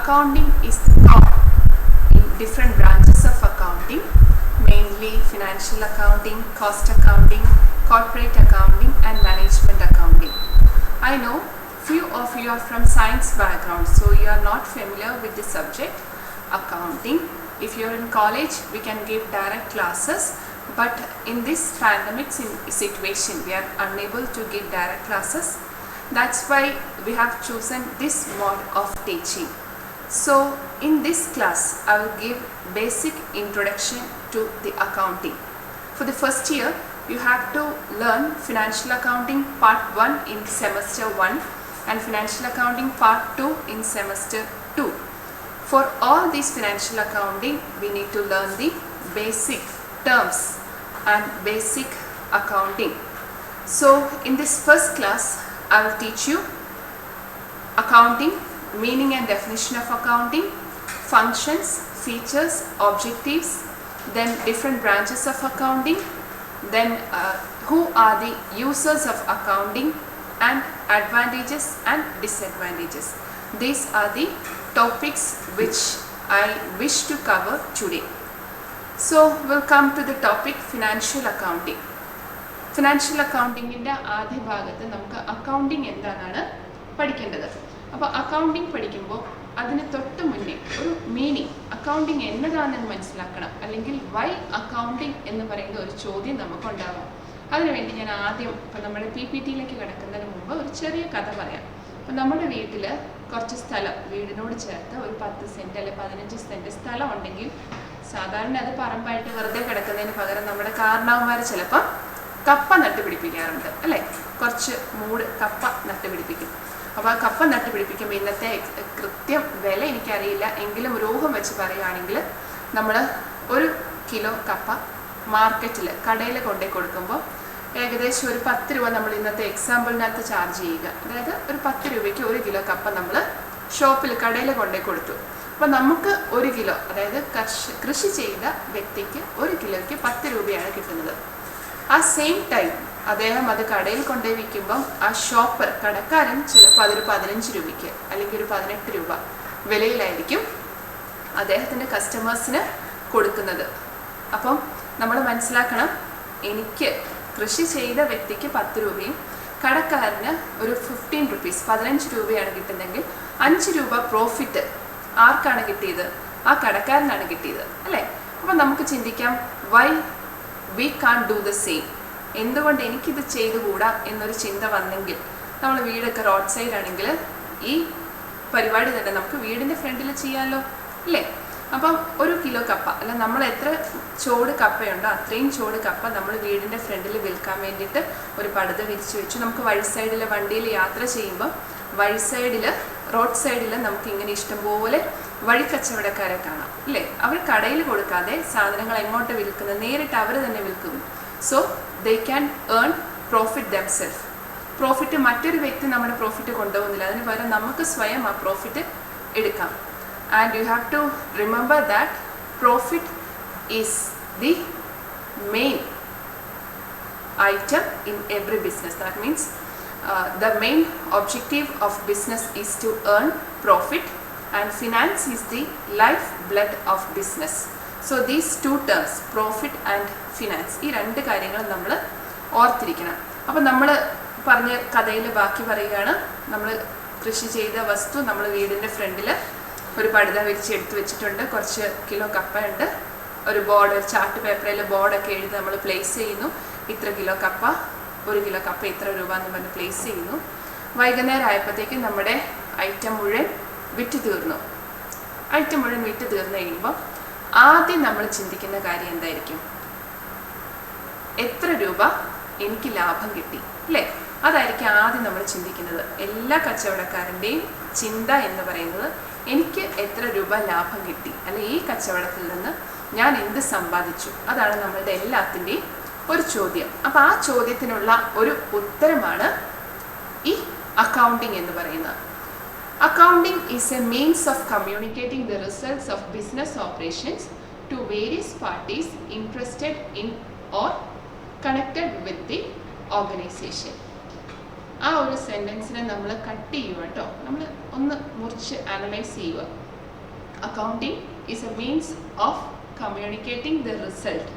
Accounting is taught in different branches of accounting, mainly financial accounting, cost accounting, corporate accounting and management accounting. I know few of you are from science background, so you are not familiar with the subject accounting. If you are in college, we can give direct classes, but in this pandemic situation, we are unable to give direct classes. That's why we have chosen this mode of teaching. So in this class, I will give basic introduction to the accounting. For the first year, you have to learn financial accounting part 1 in semester 1 and financial accounting part 2 in semester 2. For all these financial accounting, we need to learn the basic terms and basic accounting. So in this first class, I will teach you accounting, meaning and definition of accounting, functions, features, objectives, then different branches of accounting, then who are the users of accounting and advantages and disadvantages. These are the topics which I wish to cover today. So we'll come to the topic financial accounting. Financial അക്കൗണ്ടിങ്ങിൻ്റെ ആദ്യ ഭാഗത്ത് നമുക്ക് accounting എന്താണെന്നാണ് പഠിക്കേണ്ടത്. അപ്പോൾ accounting പഠിക്കുമ്പോൾ അതിന് തൊട്ട് മുന്നേ ഒരു മീനിങ് അക്കൗണ്ടിങ് എന്നതാണെന്ന് മനസ്സിലാക്കണം, അല്ലെങ്കിൽ വൈ അക്കൗണ്ടിങ് എന്ന് പറയുന്ന ഒരു ചോദ്യം നമുക്കുണ്ടാവാം. അതിനുവേണ്ടി ഞാൻ ആദ്യം ഇപ്പം നമ്മുടെ PPT-യിലേക്ക് കിടക്കുന്നതിന് മുമ്പ് ഒരു ചെറിയ കഥ പറയാം. അപ്പം നമ്മുടെ വീട്ടിൽ കുറച്ച് സ്ഥലം വീടിനോട് ചേർത്ത് ഒരു 10 സെൻറ്റ് അല്ലെങ്കിൽ 15 സെൻറ്റ് സ്ഥലം ഉണ്ടെങ്കിൽ സാധാരണ അത് പറമ്പായിട്ട് വെറുതെ കിടക്കുന്നതിന് പകരം നമ്മുടെ കാരണവന്മാർ ചിലപ്പോൾ കപ്പ നട്ടുപിടിപ്പിക്കാറുണ്ട് അല്ലേ, കുറച്ച് മൂട് കപ്പ നട്ടുപിടിപ്പിക്കും. അപ്പോൾ ആ കപ്പ നട്ടുപിടിപ്പിക്കുമ്പോൾ ഇന്നത്തെ കൃത്യം വില എനിക്കറിയില്ല, എങ്കിലും ഒരു ഊഹം വെച്ച് പറയുകയാണെങ്കിൽ നമ്മൾ 1 കിലോ കപ്പ മാർക്കറ്റിൽ കടയിൽ കൊണ്ടുപോയി കൊടുക്കുമ്പോൾ ഏകദേശം ഒരു 10 രൂപ നമ്മൾ ഇന്നത്തെ എക്സാമ്പിളിനകത്ത് ചാർജ് ചെയ്യുക. അതായത് ഒരു 10 രൂപയ്ക്ക് 1 കിലോ കപ്പ നമ്മൾ ഷോപ്പിൽ കടയിൽ കൊണ്ടുപോയി കൊടുത്തു. അപ്പോൾ നമുക്ക് 1 കിലോ, അതായത് കൃഷി ചെയ്ത വ്യക്തിക്ക് 1 കിലോയ്ക്ക് 10 രൂപയാണ് കിട്ടുന്നത്. ആ സെയിം ടൈം അദ്ദേഹം അത് കടയിൽ കൊണ്ടുപോയി വിൽക്കുമ്പം ആ ഷോപ്പർ കടക്കാരൻ ചിലപ്പോൾ അതൊരു 15 രൂപയ്ക്ക് അല്ലെങ്കിൽ ഒരു 18 രൂപ വിലയിലായിരിക്കും അദ്ദേഹത്തിൻ്റെ കസ്റ്റമേഴ്സിന് കൊടുക്കുന്നത്. അപ്പം നമ്മൾ മനസ്സിലാക്കണം, എനിക്ക് കൃഷി ചെയ്ത വ്യക്തിക്ക് 10 രൂപയും കടക്കാരന് ഒരു 15 റുപ്പീസ് 15 രൂപയാണ് കിട്ടുന്നതെങ്കിൽ 5 രൂപ പ്രോഫിറ്റ് ആർക്കാണ് കിട്ടിയത്? ആ കടക്കാരനാണ് കിട്ടിയത് അല്ലേ. അപ്പം നമുക്ക് ചിന്തിക്കാം, Y we can't do the same. എന്തുകൊണ്ട് എനിക്കിത് ചെയ്തുകൂടാ എന്നൊരു ചിന്ത വന്നെങ്കിൽ, നമ്മൾ വീടൊക്കെ റോഡ് സൈഡ് ആണെങ്കിൽ ഈ പരിപാടി തന്നെ നമുക്ക് വീടിൻ്റെ ഫ്രണ്ടിൽ ചെയ്യാമല്ലോ അല്ലേ. അപ്പം 1 കിലോ കപ്പ അല്ല, നമ്മൾ എത്ര ചോട് കപ്പയുണ്ടോ അത്രയും ചോട് കപ്പ നമ്മൾ വീടിൻ്റെ ഫ്രണ്ടിൽ വിൽക്കാൻ വേണ്ടിയിട്ട് ഒരു പടുത വിരിച്ച് വെച്ചു. നമുക്ക് വഴി സൈഡിൽ വണ്ടിയിൽ യാത്ര ചെയ്യുമ്പോൾ വഴി സൈഡിൽ റോഡ് സൈഡിൽ നമുക്ക് ഇങ്ങനെ ഇഷ്ടംപോലെ വഴിക്കച്ചവടക്കാരെ കാണാം അല്ലേ. അവർ കടയിൽ കൊടുക്കാതെ സാധനങ്ങൾ എങ്ങോട്ട് വിൽക്കുന്നത് നേരിട്ട് അവർ തന്നെ വിൽക്കുന്നു. So they can earn profit themself. Profit മറ്റൊരു വ്യക്തി നമ്മുടെ പ്രോഫിറ്റ് കൊണ്ടുപോകുന്നില്ല, അതിന് പകരം നമുക്ക് സ്വയം ആ പ്രോഫിറ്റ് എടുക്കാം. And you have to remember that profit is the main item in every business. That means the main objective of business is to earn profit, and finance is the lifeblood of business. So these two terms, profit and finance, ഈ 2 കാര്യങ്ങൾ നമ്മൾ ഓർത്തിരിക്കണം. അപ്പോൾ നമ്മൾ പറഞ്ഞ കഥയിൽ ബാക്കി പറയുകയാണ്, നമ്മൾ കൃഷി ചെയ്ത വസ്തു നമ്മൾ വീടിൻ്റെ ഫ്രണ്ടിൽ ഒരു പടുത വിരിച്ച് എടുത്തു വെച്ചിട്ടുണ്ട്, കുറച്ച് കിലോ കപ്പയുണ്ട്, ഒരു ബോർഡ് ചാർട്ട് പേപ്പറിൽ ബോർഡൊക്കെ എഴുതി നമ്മൾ പ്ലേസ് ചെയ്യുന്നു. ഇത്ര കിലോ കപ്പ, 1 കിലോ കപ്പ ഇത്ര രൂപ എന്ന് പറഞ്ഞ് പ്ലേസ് ചെയ്യുന്നു. വൈകുന്നേരം ആയപ്പോഴത്തേക്കും നമ്മുടെ ഐറ്റം മുഴുവൻ വിറ്റ് തീർന്നു. ഐറ്റം മുഴുവൻ വിറ്റ് തീർന്നു കഴിയുമ്പോൾ ആദ്യം നമ്മൾ ചിന്തിക്കുന്ന കാര്യം എന്തായിരിക്കും? എത്ര രൂപ എനിക്ക് ലാഭം കിട്ടി അല്ലേ? അതായിരിക്കും ആദ്യം നമ്മൾ ചിന്തിക്കുന്നത്. എല്ലാ കച്ചവടക്കാരൻ്റെയും ചിന്ത എന്ന് പറയുന്നത് എനിക്ക് എത്ര രൂപ ലാഭം കിട്ടി, അല്ലെ ഈ കച്ചവടത്തിൽ നിന്ന് ഞാൻ എന്ത് സമ്പാദിച്ചു, അതാണ് നമ്മളുടെ എല്ലാത്തിൻ്റെയും ഒരു ചോദ്യം. അപ്പോൾ ആ ചോദ്യത്തിനുള്ള ഒരു ഉത്തരമാണ് ഈ അക്കൗണ്ടിങ് എന്ന് പറയുന്നത്. Accounting is a means of communicating the results of business operations to various parties interested in or connected with the organization. ആ ഒരു സെൻറ്റൻസിനെ നമ്മൾ കട്ട് ചെയ്യുക കേട്ടോ, നമ്മൾ ഒന്ന് മുറിച്ച് അനലൈസ് ചെയ്യുക. accounting is a means of communicating the result.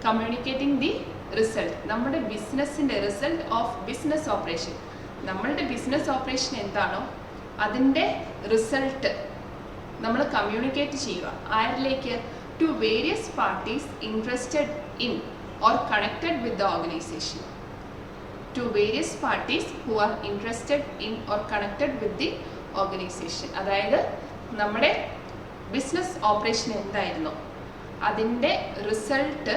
Communicating the result. നമ്മുടെ ബിസിനസ്സിൻ്റെ റിസൾട്ട് ഓഫ് ബിസിനസ് ഓപ്പറേഷൻ. നമ്മളുടെ ബിസിനസ് ഓപ്പറേഷൻ എന്താണോ അതിൻ്റെ റിസൾട്ട് നമ്മൾ കമ്മ്യൂണിക്കേറ്റ് ചെയ്യുക. ആരിലേക്ക്? To various parties interested in or connected with the organisation. To various parties who are interested in or connected with the organisation. അതായത് നമ്മുടെ ബിസിനസ് ഓപ്പറേഷൻ എന്തായിരുന്നു അതിൻ്റെ റിസൾട്ട്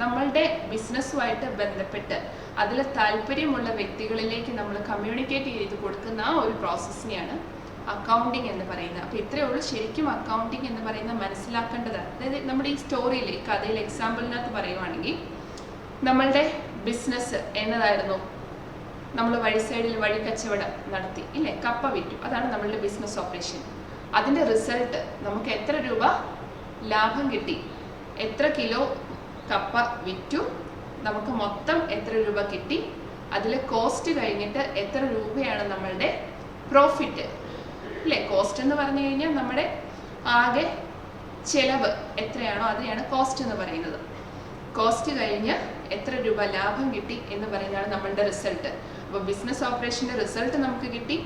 നമ്മളുടെ ബിസിനസ്സുമായിട്ട് ബന്ധപ്പെട്ട് അതിൽ താല്പര്യമുള്ള വ്യക്തികളിലേക്ക് നമ്മൾ കമ്മ്യൂണിക്കേറ്റ് ചെയ്ത് കൊടുക്കുന്ന ആ ഒരു പ്രോസസ്സിനെയാണ് അക്കൗണ്ടിങ് എന്ന് പറയുന്നത്. അപ്പോൾ ഇത്രയേ ഉള്ളൂ ശരിക്കും അക്കൗണ്ടിങ് എന്ന് പറയുന്നത് മനസ്സിലാക്കേണ്ടത്. അതായത് നമ്മുടെ ഈ സ്റ്റോറിയിൽ ഈ കഥയിൽ എക്സാമ്പിളിനകത്ത് പറയുവാണെങ്കിൽ നമ്മളുടെ ബിസിനസ് എന്നതായിരുന്നു? നമ്മൾ വഴി സൈഡിൽ വഴി കച്ചവടം നടത്തി ഇല്ലേ, കപ്പ വിറ്റു. അതാണ് നമ്മളുടെ ബിസിനസ് ഓപ്പറേഷൻ. അതിൻ്റെ റിസൾട്ട് നമുക്ക് എത്ര രൂപ ലാഭം കിട്ടി, എത്ര കിലോ കപ്പ വിറ്റു, നമുക്ക് മൊത്തം എത്ര രൂപ കിട്ടി, അതിൽ കോസ്റ്റ് കഴിഞ്ഞിട്ട് എത്ര രൂപയാണ് നമ്മളുടെ പ്രോഫിറ്റ് അല്ലേ. കോസ്റ്റ് എന്ന് പറഞ്ഞു കഴിഞ്ഞാൽ നമ്മുടെ ആകെ ചെലവ് എത്രയാണോ അതിനെയാണ് കോസ്റ്റ് എന്ന് പറയുന്നത്. കോസ്റ്റ് കഴിഞ്ഞ് എത്ര രൂപ ലാഭം കിട്ടി എന്ന് പറയുന്നതാണ് നമ്മളുടെ റിസൾട്ട്. അപ്പോൾ ബിസിനസ് ഓപ്പറേഷൻ്റെ റിസൾട്ട് നമുക്ക് കിട്ടി.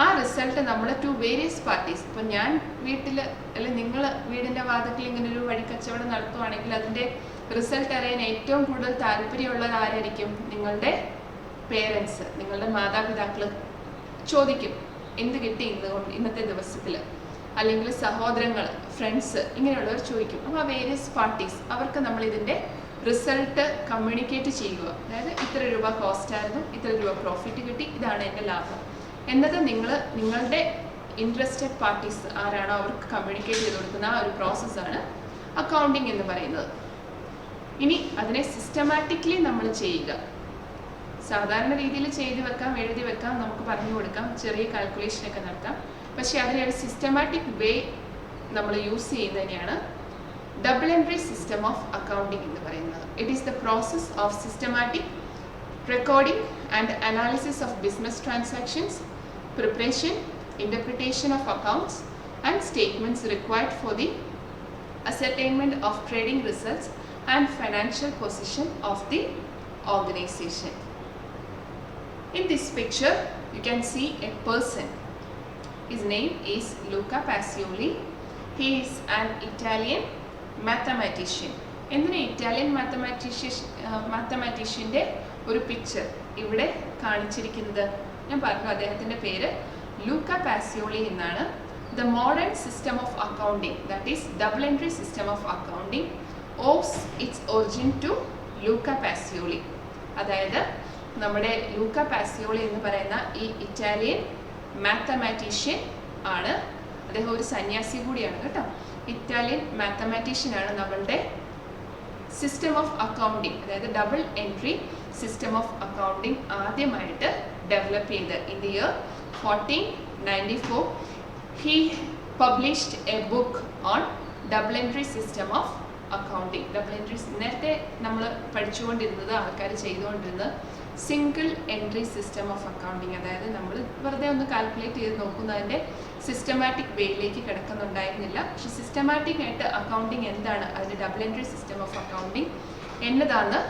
ആ റിസൾട്ട് നമ്മൾ ടു വേരിയസ് പാർട്ടീസ്, ഇപ്പം ഞാൻ വീട്ടിൽ അല്ലെങ്കിൽ നിങ്ങൾ വീടിൻ്റെ വാതിക്കൽ ഇങ്ങനെ ഒരു വഴി കച്ചവടം നടത്തുവാണെങ്കിൽ അതിൻ്റെ റിസൾട്ട് അറിയാൻ ഏറ്റവും കൂടുതൽ താല്പര്യമുള്ളത് ആരായിരിക്കും? നിങ്ങളുടെ പേരൻസ്, നിങ്ങളുടെ മാതാപിതാക്കൾ ചോദിക്കും എന്ത് കിട്ടി ഇന്നത്തെ ദിവസത്തിൽ, അല്ലെങ്കിൽ സഹോദരങ്ങൾ, ഫ്രണ്ട്സ്, ഇങ്ങനെയുള്ളവർ ചോദിക്കും. അപ്പോൾ ആ വേരിയസ് പാർട്ടീസ് അവർക്ക് നമ്മൾ ഇതിൻ്റെ റിസൾട്ട് കമ്മ്യൂണിക്കേറ്റ് ചെയ്യുക. അതായത് ഇത്ര രൂപ കോസ്റ്റ് ആയിരുന്നു, ഇത്ര രൂപ പ്രോഫിറ്റ് കിട്ടി, ഇതാണ് എൻ്റെ ലാഭം എന്നത് നിങ്ങളുടെ ഇൻട്രസ്റ്റഡ് പാർട്ടീസ് ആരാണോ അവർക്ക് കമ്മ്യൂണിക്കേറ്റ് ചെയ്ത് കൊടുക്കുന്ന ആ ഒരു പ്രോസസ്സാണ് അക്കൗണ്ടിങ് എന്ന് പറയുന്നത്. ഇനി അതിനെ സിസ്റ്റമാറ്റിക്കലി നമ്മൾ ചെയ്യുക. സാധാരണ രീതിയിൽ ചെയ്തു വെക്കാം, എഴുതി വെക്കാം, നമുക്ക് പറഞ്ഞു കൊടുക്കാം, ചെറിയ കാൽക്കുലേഷനൊക്കെ നടത്താം. പക്ഷേ അതിനെ ഒരു സിസ്റ്റമാറ്റിക് വേ നമ്മൾ യൂസ് ചെയ്യുന്നതിനെയാണ് double entry system of accounting എന്ന് പറയുന്നത്. It is the process of systematic recording and analysis of business transactions, preparation, interpretation of accounts and statements required for the ascertainment of trading results and financial position of the organization. In this picture, you can see a person. His name is Luca Pacioli. He is an Italian mathematician. എന്തിനാ Italian മാത്തമാറ്റീഷ്യൻ്റെ ഒരു picture ഇവിടെ കാണിച്ചിരിക്കുന്നത്? ഞാൻ പറഞ്ഞു അദ്ദേഹത്തിൻ്റെ പേര് Luca Pacioli എന്നാണ്. The modern system of accounting, that is double entry system of accounting, owes its origin to Luca Pacioli. അതായത് നമ്മുടെ ലൂക്ക പാസിയോളി എന്ന് പറയുന്ന ഈ ഇറ്റാലിയൻ മാത്തമാറ്റീഷ്യൻ ആണ്. അദ്ദേഹം ഒരു സന്യാസി കൂടിയാണ് കേട്ടോ. ഇറ്റാലിയൻ മാത്തമാറ്റീഷ്യനാണ് നമ്മളുടെ സിസ്റ്റം ഓഫ് അക്കൗണ്ടിങ്, അതായത് double entry system of accounting ആദ്യമായിട്ട് ഡെവലപ്പ് ചെയ്ത്. In the year 1494 he published A book on double entry system of accounting. Double entry നേരത്തെ നമ്മൾ പഠിച്ചുകൊണ്ടിരുന്നത്, ആൾക്കാർ ചെയ്തുകൊണ്ടിരുന്നത് single entry system of accounting. അതായത് നമ്മൾ വെറുതെ ഒന്ന് കാൽക്കുലേറ്റ് ചെയ്ത് നോക്കുന്നതിൻ്റെ സിസ്റ്റമാറ്റിക് വേയിലേക്ക് കിടക്കുന്നുണ്ടായിരുന്നില്ല. പക്ഷെ സിസ്റ്റമാറ്റിക് ആയിട്ട് അക്കൗണ്ടിങ് എന്താണ്, അതിൻ്റെ double entry system of accounting എന്നതാണ്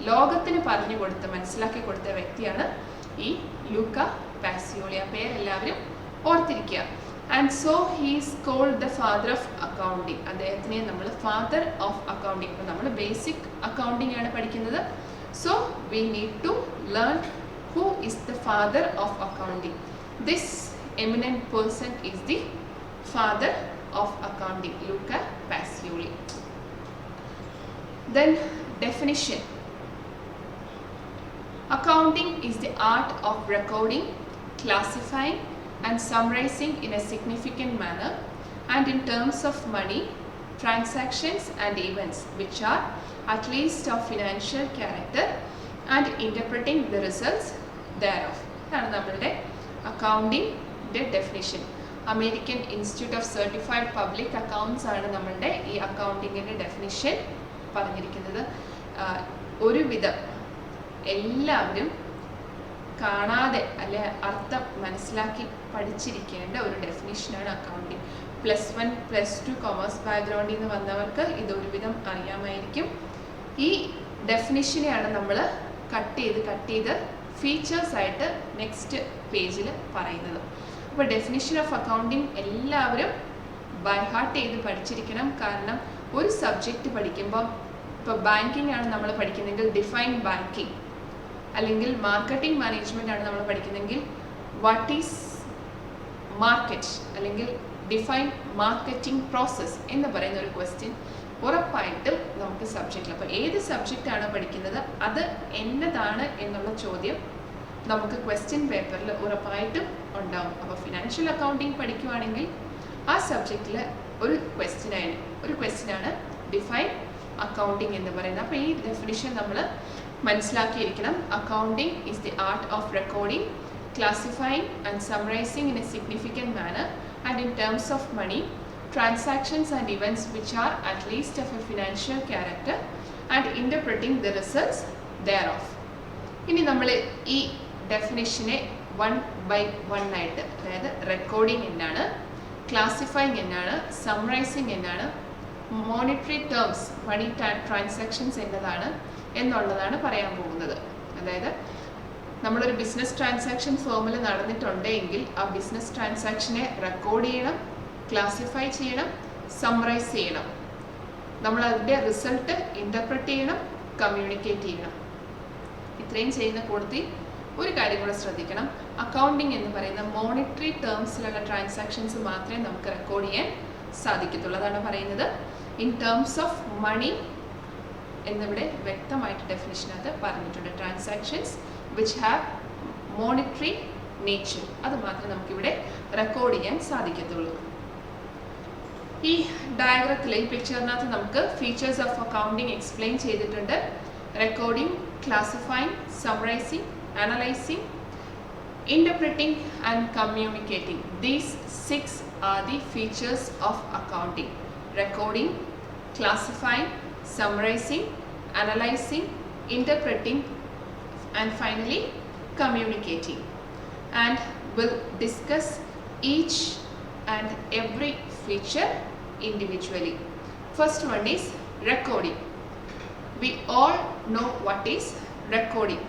ലോകത്തിന് പറഞ്ഞു കൊടുത്ത് മനസ്സിലാക്കി കൊടുത്ത വ്യക്തിയാണ് ഈ ലൂക്ക പാസിയോളി. ആ പേരെല്ലാവരും ഓർത്തിരിക്കുക. And so he's called the father of accounting. അദ്ദേഹത്തിനെ നമ്മൾ ഫാദർ ഓഫ് അക്കൗണ്ടിങ്. ഇപ്പോൾ നമ്മൾ ബേസിക് അക്കൗണ്ടിങ് ആണ് പഠിക്കുന്നത്. So we need to learn who is the father of accounting. This eminent person is the father of accounting, Luca Pacioli. Then definition. Accounting is the art of recording, classifying and summarizing in a significant manner and in terms of money, transactions and events which are at least of financial character and interpreting the results thereof. ഇതാണ് നമ്മളുടെ അക്കൗണ്ടിങ്ങിൻ്റെ definition. American institute of certified public accounts ആണ് നമ്മളുടെ ഈ അക്കൗണ്ടിങ്ങിൻ്റെ definition പറഞ്ഞിരിക്കുന്നത്. ഒരുവിധം എല്ലാവരും കാണാതെ അല്ലെ അർത്ഥം മനസ്സിലാക്കി പഠിച്ചിരിക്കേണ്ട ഒരു ഡെഫിനിഷനാണ് അക്കൗണ്ടിങ്. +1 +2 കൊമേഴ്സ് ബാക്ക്ഗ്രൗണ്ടിൽ നിന്ന് വന്നവർക്ക് ഇതൊരുവിധം അറിയാമായിരിക്കും. ഈ ഡെഫിനിഷനെയാണ് നമ്മൾ കട്ട് ചെയ്ത് ഫീച്ചേഴ്സ് ആയിട്ട് നെക്സ്റ്റ് പേജിൽ പറയുന്നത്. അപ്പോൾ ഡെഫിനിഷൻ ഓഫ് അക്കൗണ്ടിങ് എല്ലാവരും ബൈ ഹാർട്ട് ചെയ്ത് പഠിച്ചിരിക്കണം. കാരണം ഒരു സബ്ജക്റ്റ് പഠിക്കുമ്പോൾ, ഇപ്പോൾ ബാങ്കിങ് ആണ് നമ്മൾ പഠിക്കുന്നതെങ്കിൽ ഡിഫൈൻ ബാങ്കിങ്, അല്ലെങ്കിൽ മാർക്കറ്റിംഗ് മാനേജ്മെൻ്റ് ആണ് നമ്മൾ പഠിക്കുന്നതെങ്കിൽ വാട്ട് ഈസ് മാർക്കറ്റ്, അല്ലെങ്കിൽ ഡിഫൈൻ മാർക്കറ്റിംഗ് പ്രോസസ്സ് എന്ന് പറയുന്ന ഒരു ക്വസ്റ്റ്യൻ ഉറപ്പായിട്ടും നമുക്ക് സബ്ജക്റ്റിൽ. അപ്പോൾ ഏത് സബ്ജക്റ്റാണ് പഠിക്കുന്നത് അത് എന്നതാണ് എന്നുള്ള ചോദ്യം നമുക്ക് ക്വസ്റ്റ്യൻ പേപ്പറിൽ ഉറപ്പായിട്ടും ഉണ്ടാവും. അപ്പോൾ ഫിനാൻഷ്യൽ അക്കൗണ്ടിങ് പഠിക്കുവാണെങ്കിൽ ആ സബ്ജക്റ്റിൽ ഒരു ക്വസ്റ്റ്യനാണ് ഡിഫൈൻ അക്കൗണ്ടിങ് എന്ന് പറയുന്നത്. അപ്പോൾ ഈ ഡെഫിനിഷൻ നമ്മൾ മനസ്സിലാക്കിയിരിക്കണം. Accounting is the art of recording, classifying and summarizing in a significant manner and in terms of money, transactions and events which are at least of a financial character and interpreting the results thereof. ഇനി നമ്മൾ ഈ ഡെഫിനിഷനെ 1 by 1 ആയിട്ട്, അതായത് recording എന്നാണ്, classifying എന്നാണ്, summarising എന്നാണ്, monetary terms മണി transactions എന്നതാണ് എന്നുള്ളതാണ് പറയാൻ പോകുന്നത്. അതായത് നമ്മളൊരു ബിസിനസ് ട്രാൻസാക്ഷൻ ഫോമിൽ നടന്നിട്ടുണ്ടെങ്കിൽ ആ ബിസിനസ് ട്രാൻസാക്ഷനെ റെക്കോർഡ് ചെയ്യണം, ക്ലാസിഫൈ ചെയ്യണം, സമ്മറൈസ് ചെയ്യണം. നമ്മൾ അതിൻ്റെ റിസൾട്ട് ഇൻ്റർപ്രറ്റ് ചെയ്യണം, കമ്മ്യൂണിക്കേറ്റ് ചെയ്യണം. ഇത്രയും ചെയ്യുന്ന കൂട്ടത്തിൽ ഒരു കാര്യം കൂടെ ശ്രദ്ധിക്കണം. അക്കൗണ്ടിങ് എന്ന് പറയുന്ന മോണിറ്ററി ടേംസിലുള്ള ട്രാൻസാക്ഷൻസ് മാത്രമേ നമുക്ക് റെക്കോർഡ് ചെയ്യാൻ സാധിക്കത്തുള്ളൂ. അതാണ് പറയുന്നത്. ഇൻ ടേംസ് ഓഫ് മണി എന്നിവിടെ വ്യക്തമായിട്ട് ഡെഫിനിഷനകത്ത് പറഞ്ഞിട്ടുണ്ട്. Transactions which have monetary nature, അത് മാത്രമേ നമുക്കിവിടെ റെക്കോർഡ് ചെയ്യാൻ സാധിക്കത്തുള്ളൂ. ഈ ഡയഗ്രത്തിൽ, ഈ പിക്ചറിനകത്ത് നമുക്ക് ഫീച്ചേഴ്സ് ഓഫ് അക്കൗണ്ടിങ് എക്സ്പ്ലെയിൻ ചെയ്തിട്ടുണ്ട്. Recording, classifying, summarising, analysing, interpreting and communicating. These 6 are the features of accounting: recording, classifying, summarizing, analyzing, interpreting, and finally communicating. And we'll discuss each and every feature individually. First one is recording. We all know what is recording.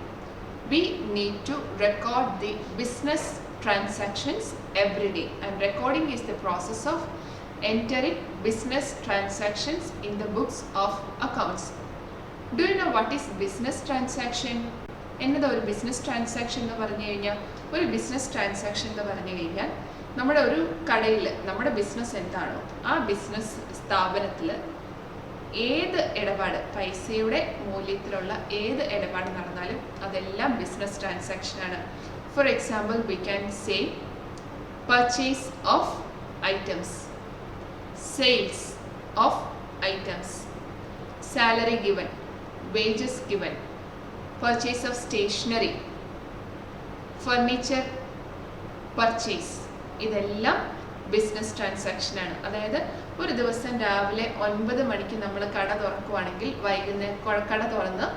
We need to record the business transactions every day, and recording is the process of entering business transactions in the books of accounts. Do you know what is business transaction? എന്നതാ ഒരു business transaction എന്ന് പറഞ്ഞു കഴിഞ്ഞാൽ? ഒരു business transaction എന്ന് പറഞ്ഞു കഴിഞ്ഞാൽ നമ്മുടെ ഒരു കടയിൽ നമ്മുടെ ബിസിനസ് എന്താണോ ആ ബിസിനസ് സ്ഥാപനത്തിൽ ഏത് ഇടപാട്, പൈസയുടെ മൂല്യത്തിലുള്ള ഏത് ഇടപാട് നടന്നാലും അതെല്ലാം ബിസിനസ് ട്രാൻസാക്ഷനാണ്. For example, we can say purchase of items, sales of items, salary given, wages given, purchase of stationery, furniture purchase. ഇതെല്ലാം ബിസിനസ് ട്രാൻസാക്ഷൻ ആണ്. അതായത് ഒരു ദിവസം രാവിലെ 9 മണിക്ക് നമ്മൾ കട തുറക്കുവാണെങ്കിൽ കട തുറന്ന്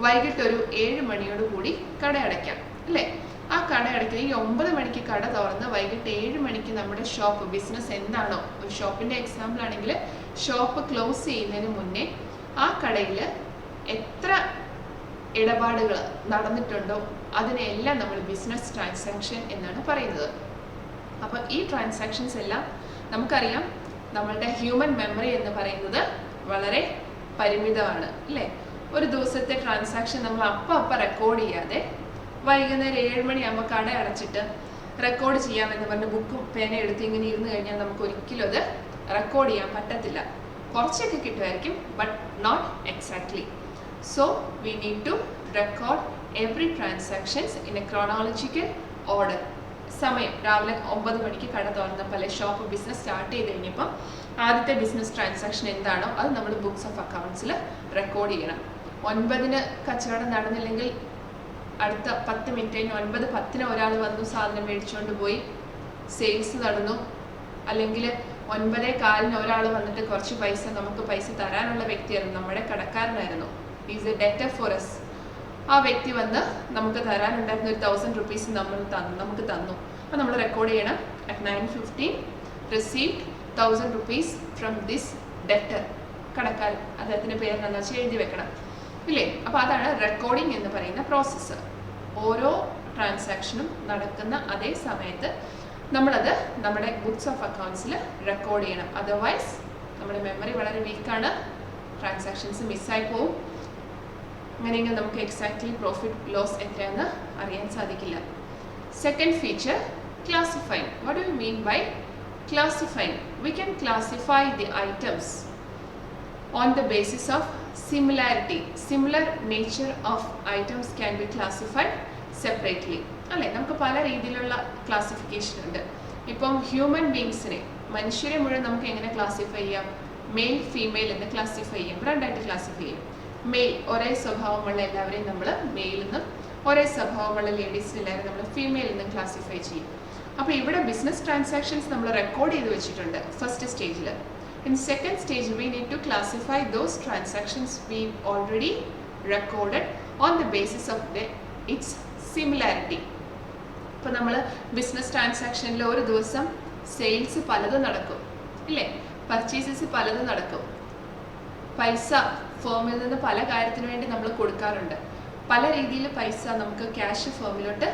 വൈകിട്ട് ഒരു 7 മണിയോട് കൂടി കട അടയ്ക്കാം അല്ലേ? ആ കട അടയ്ക്കുന്ന ഈ 9 മണിക്ക് കട തുറന്ന് വൈകിട്ട് 7 മണിക്ക് നമ്മുടെ ഷോപ്പ്, ബിസിനസ് എന്താണോ, ഒരു ഷോപ്പിൻ്റെ എക്സാമ്പിൾ ആണെങ്കിൽ ഷോപ്പ് ക്ലോസ് ചെയ്യുന്നതിന് മുന്നേ ആ കടയിൽ എത്ര ഇടപാടുകൾ നടന്നിട്ടുണ്ടോ അതിനെല്ലാം നമ്മൾ ബിസിനസ് ട്രാൻസാക്ഷൻ എന്നാണ് പറയുന്നത്. അപ്പോൾ ഈ ട്രാൻസാക്ഷൻസ് എല്ലാം നമുക്കറിയാം, നമ്മളുടെ ഹ്യൂമൻ മെമ്മറി എന്ന് പറയുന്നത് വളരെ പരിമിതമാണ് അല്ലേ? ഒരു ദിവസത്തെ ട്രാൻസാക്ഷൻ നമ്മൾ അപ്പം റെക്കോർഡ് ചെയ്യാതെ വൈകുന്നേരം 7 മണിയാകുമ്പോൾ കട അടച്ചിട്ട് റെക്കോർഡ് ചെയ്യാമെന്ന് പറഞ്ഞ് ബുക്കും പേന എടുത്ത് ഇങ്ങനെ ഇരുന്ന് കഴിഞ്ഞാൽ നമുക്ക് ഒരിക്കലും അത് റെക്കോർഡ് ചെയ്യാൻ പറ്റത്തില്ല. കുറച്ചൊക്കെ കിട്ടുമായിരിക്കും, but not exactly. So we need to record every transactions in a chronological order. സമയം രാവിലെ 9 മണിക്ക് കട തുറന്നപ്പോൾ ഷോപ്പ് ബിസിനസ് സ്റ്റാർട്ട് ചെയ്ത് കഴിഞ്ഞപ്പോൾ ആദ്യത്തെ ബിസിനസ് ട്രാൻസാക്ഷൻ എന്താണോ അത് നമ്മൾ ബുക്സ് ഓഫ് അക്കൗണ്ട്സിൽ റെക്കോർഡ് ചെയ്യണം. 9-ന് കച്ചവടം നടന്നില്ലെങ്കിൽ അടുത്ത 10 മിനിറ്റ് കഴിഞ്ഞ് 9:10 ഒരാൾ വന്നു, സാധനം മേടിച്ചുകൊണ്ട് പോയി, സെയിൽസ് നടന്നു. അല്ലെങ്കിൽ 9:15 ഒരാൾ വന്നിട്ട് കുറച്ച് പൈസ നമുക്ക് തരാനുള്ള വ്യക്തിയായിരുന്നു, നമ്മുടെ കടക്കാരനായിരുന്നു. Is a debtor for us. ആ വ്യക്തി വന്ന് നമുക്ക് തരാനുണ്ടായിരുന്ന ഒരു 1000 rupees നമുക്ക് തന്നു. അപ്പോൾ നമ്മൾ റെക്കോർഡ് ചെയ്യണം. at 9:15 received 1000 rupees from this debtor. കടക്കാരൻ അദ്ദേഹത്തിൻ്റെ പേര് എന്താണെന്ന് വെച്ചാൽ എഴുതി വെക്കണം ഇല്ലേ. അപ്പോൾ അതാണ് റെക്കോർഡിംഗ് എന്ന് പറയുന്ന പ്രോസസ്സ്. ഓരോ ട്രാൻസാക്ഷനും നടക്കുന്ന അതേ സമയത്ത് നമ്മളത് നമ്മുടെ ബുക്സ് ഓഫ് അക്കൗണ്ട്സിൽ റെക്കോർഡ് ചെയ്യണം. അതർവൈസ് നമ്മുടെ മെമ്മറി വളരെ വീക്കാണ്, ട്രാൻസാക്ഷൻസ് മിസ്സായി പോവും. അങ്ങനെയെങ്കിൽ നമുക്ക് എക്സാക്ട്ലി പ്രോഫിറ്റ് ലോസ് എത്രയാണെന്ന് അറിയാൻ സാധിക്കില്ല. Second feature, classifying. What do you mean by classifying? We can classify the items on the basis of similarity. Similar nature of items can be classified separately. അല്ലേ, നമുക്ക് പല രീതിയിലുള്ള ക്ലാസിഫിക്കേഷൻ ഉണ്ട്. ഇപ്പം human ബീങ്സിനെ, മനുഷ്യരെ മുഴുവൻ നമുക്ക് എങ്ങനെ ക്ലാസിഫൈ ചെയ്യാം? മെയിൽ ഫീമെയിൽ എന്ന് ക്ലാസിഫൈ ചെയ്യാം, രണ്ടായിട്ട് ക്ലാസിഫൈ ചെയ്യാം. മെയിൽ ഒരേ സ്വഭാവമുള്ള എല്ലാവരെയും നമ്മൾ മെയിൽ എന്നും, ഒരേ സ്വഭാവമുള്ള ലേഡീസിന് എല്ലാവരും നമ്മൾ ഫീമെയിൽ എന്നും ക്ലാസിഫൈ ചെയ്യും. അപ്പോൾ ഇവിടെ ബിസിനസ് ട്രാൻസാക്ഷൻസ് നമ്മൾ റെക്കോർഡ് ചെയ്ത് വെച്ചിട്ടുണ്ട് ഫസ്റ്റ് സ്റ്റേജിൽ. In second stage we need to classify those transactions we already recorded on the basis of its similarity. ഇപ്പോൾ നമ്മൾ ബിസിനസ് ട്രാൻസാക്ഷനിൽ ഒരു ദിവസം സെയിൽസ് പലതും നടക്കും ഇല്ലേ, പർച്ചേസസ് പലതും നടക്കും. പൈസ ഫേമിൽ നിന്ന് പല കാര്യത്തിനു വേണ്ടി നമ്മൾ കൊടുക്കാറുണ്ട്. പല രീതിയിൽ പൈസ നമുക്ക് ക്യാഷ് ഫേമിലോട്ട്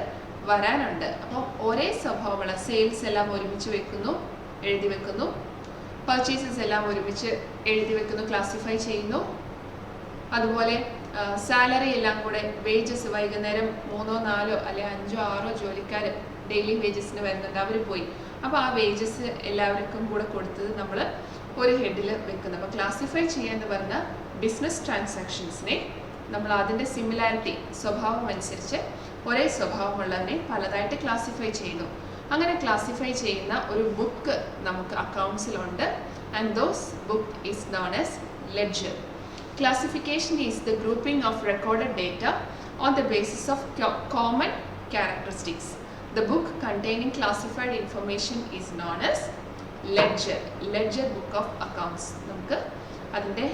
വരാനുണ്ട്. അപ്പോൾ ഒരേ സ്വഭാവമുള്ള സെയിൽസ് എല്ലാം ഒരുമിച്ച് വെക്കുന്നു, എഴുതി വെക്കുന്നു. പർച്ചേസസ് എല്ലാം ഒരുമിച്ച് എഴുതി വെക്കുന്നു, ക്ലാസിഫൈ ചെയ്യുന്നു. അതുപോലെ സാലറി എല്ലാം കൂടെ വേജസ് വൈകുന്നേരം 3, 4 അല്ലെങ്കിൽ 5, 6 ജോലിക്കാർ ഡെയിലി വേജസിന് വരുന്നുണ്ട്, അവർ പോയി. അപ്പോൾ ആ വേജസ് എല്ലാവർക്കും കൂടെ കൊടുത്തത് നമ്മൾ ഒരു ഹെഡിൽ വെക്കുന്നു. അപ്പോൾ ക്ലാസിഫൈ ചെയ്യാന്ന് പറഞ്ഞാൽ ബിസിനസ് ട്രാൻസാക്ഷൻസിനെ നമ്മൾ അതിൻ്റെ സിമിലാരിറ്റി സ്വഭാവം അനുസരിച്ച് ഒരേ സ്വഭാവമുള്ളതിനെ പലതായിട്ട് ക്ലാസിഫൈ ചെയ്യുന്നു. അങ്ങനെ ക്ലാസിഫൈ ചെയ്യുന്ന ഒരു ബുക്ക് നമുക്ക് അക്കൗണ്ട്സിലുണ്ട്. And those book is known as ledger. Classification is the grouping of recorded data on the basis of common characteristics. The book containing classified information is known as ledger. Ledger book of accounts. നമുക്ക് അതിൻ്റെ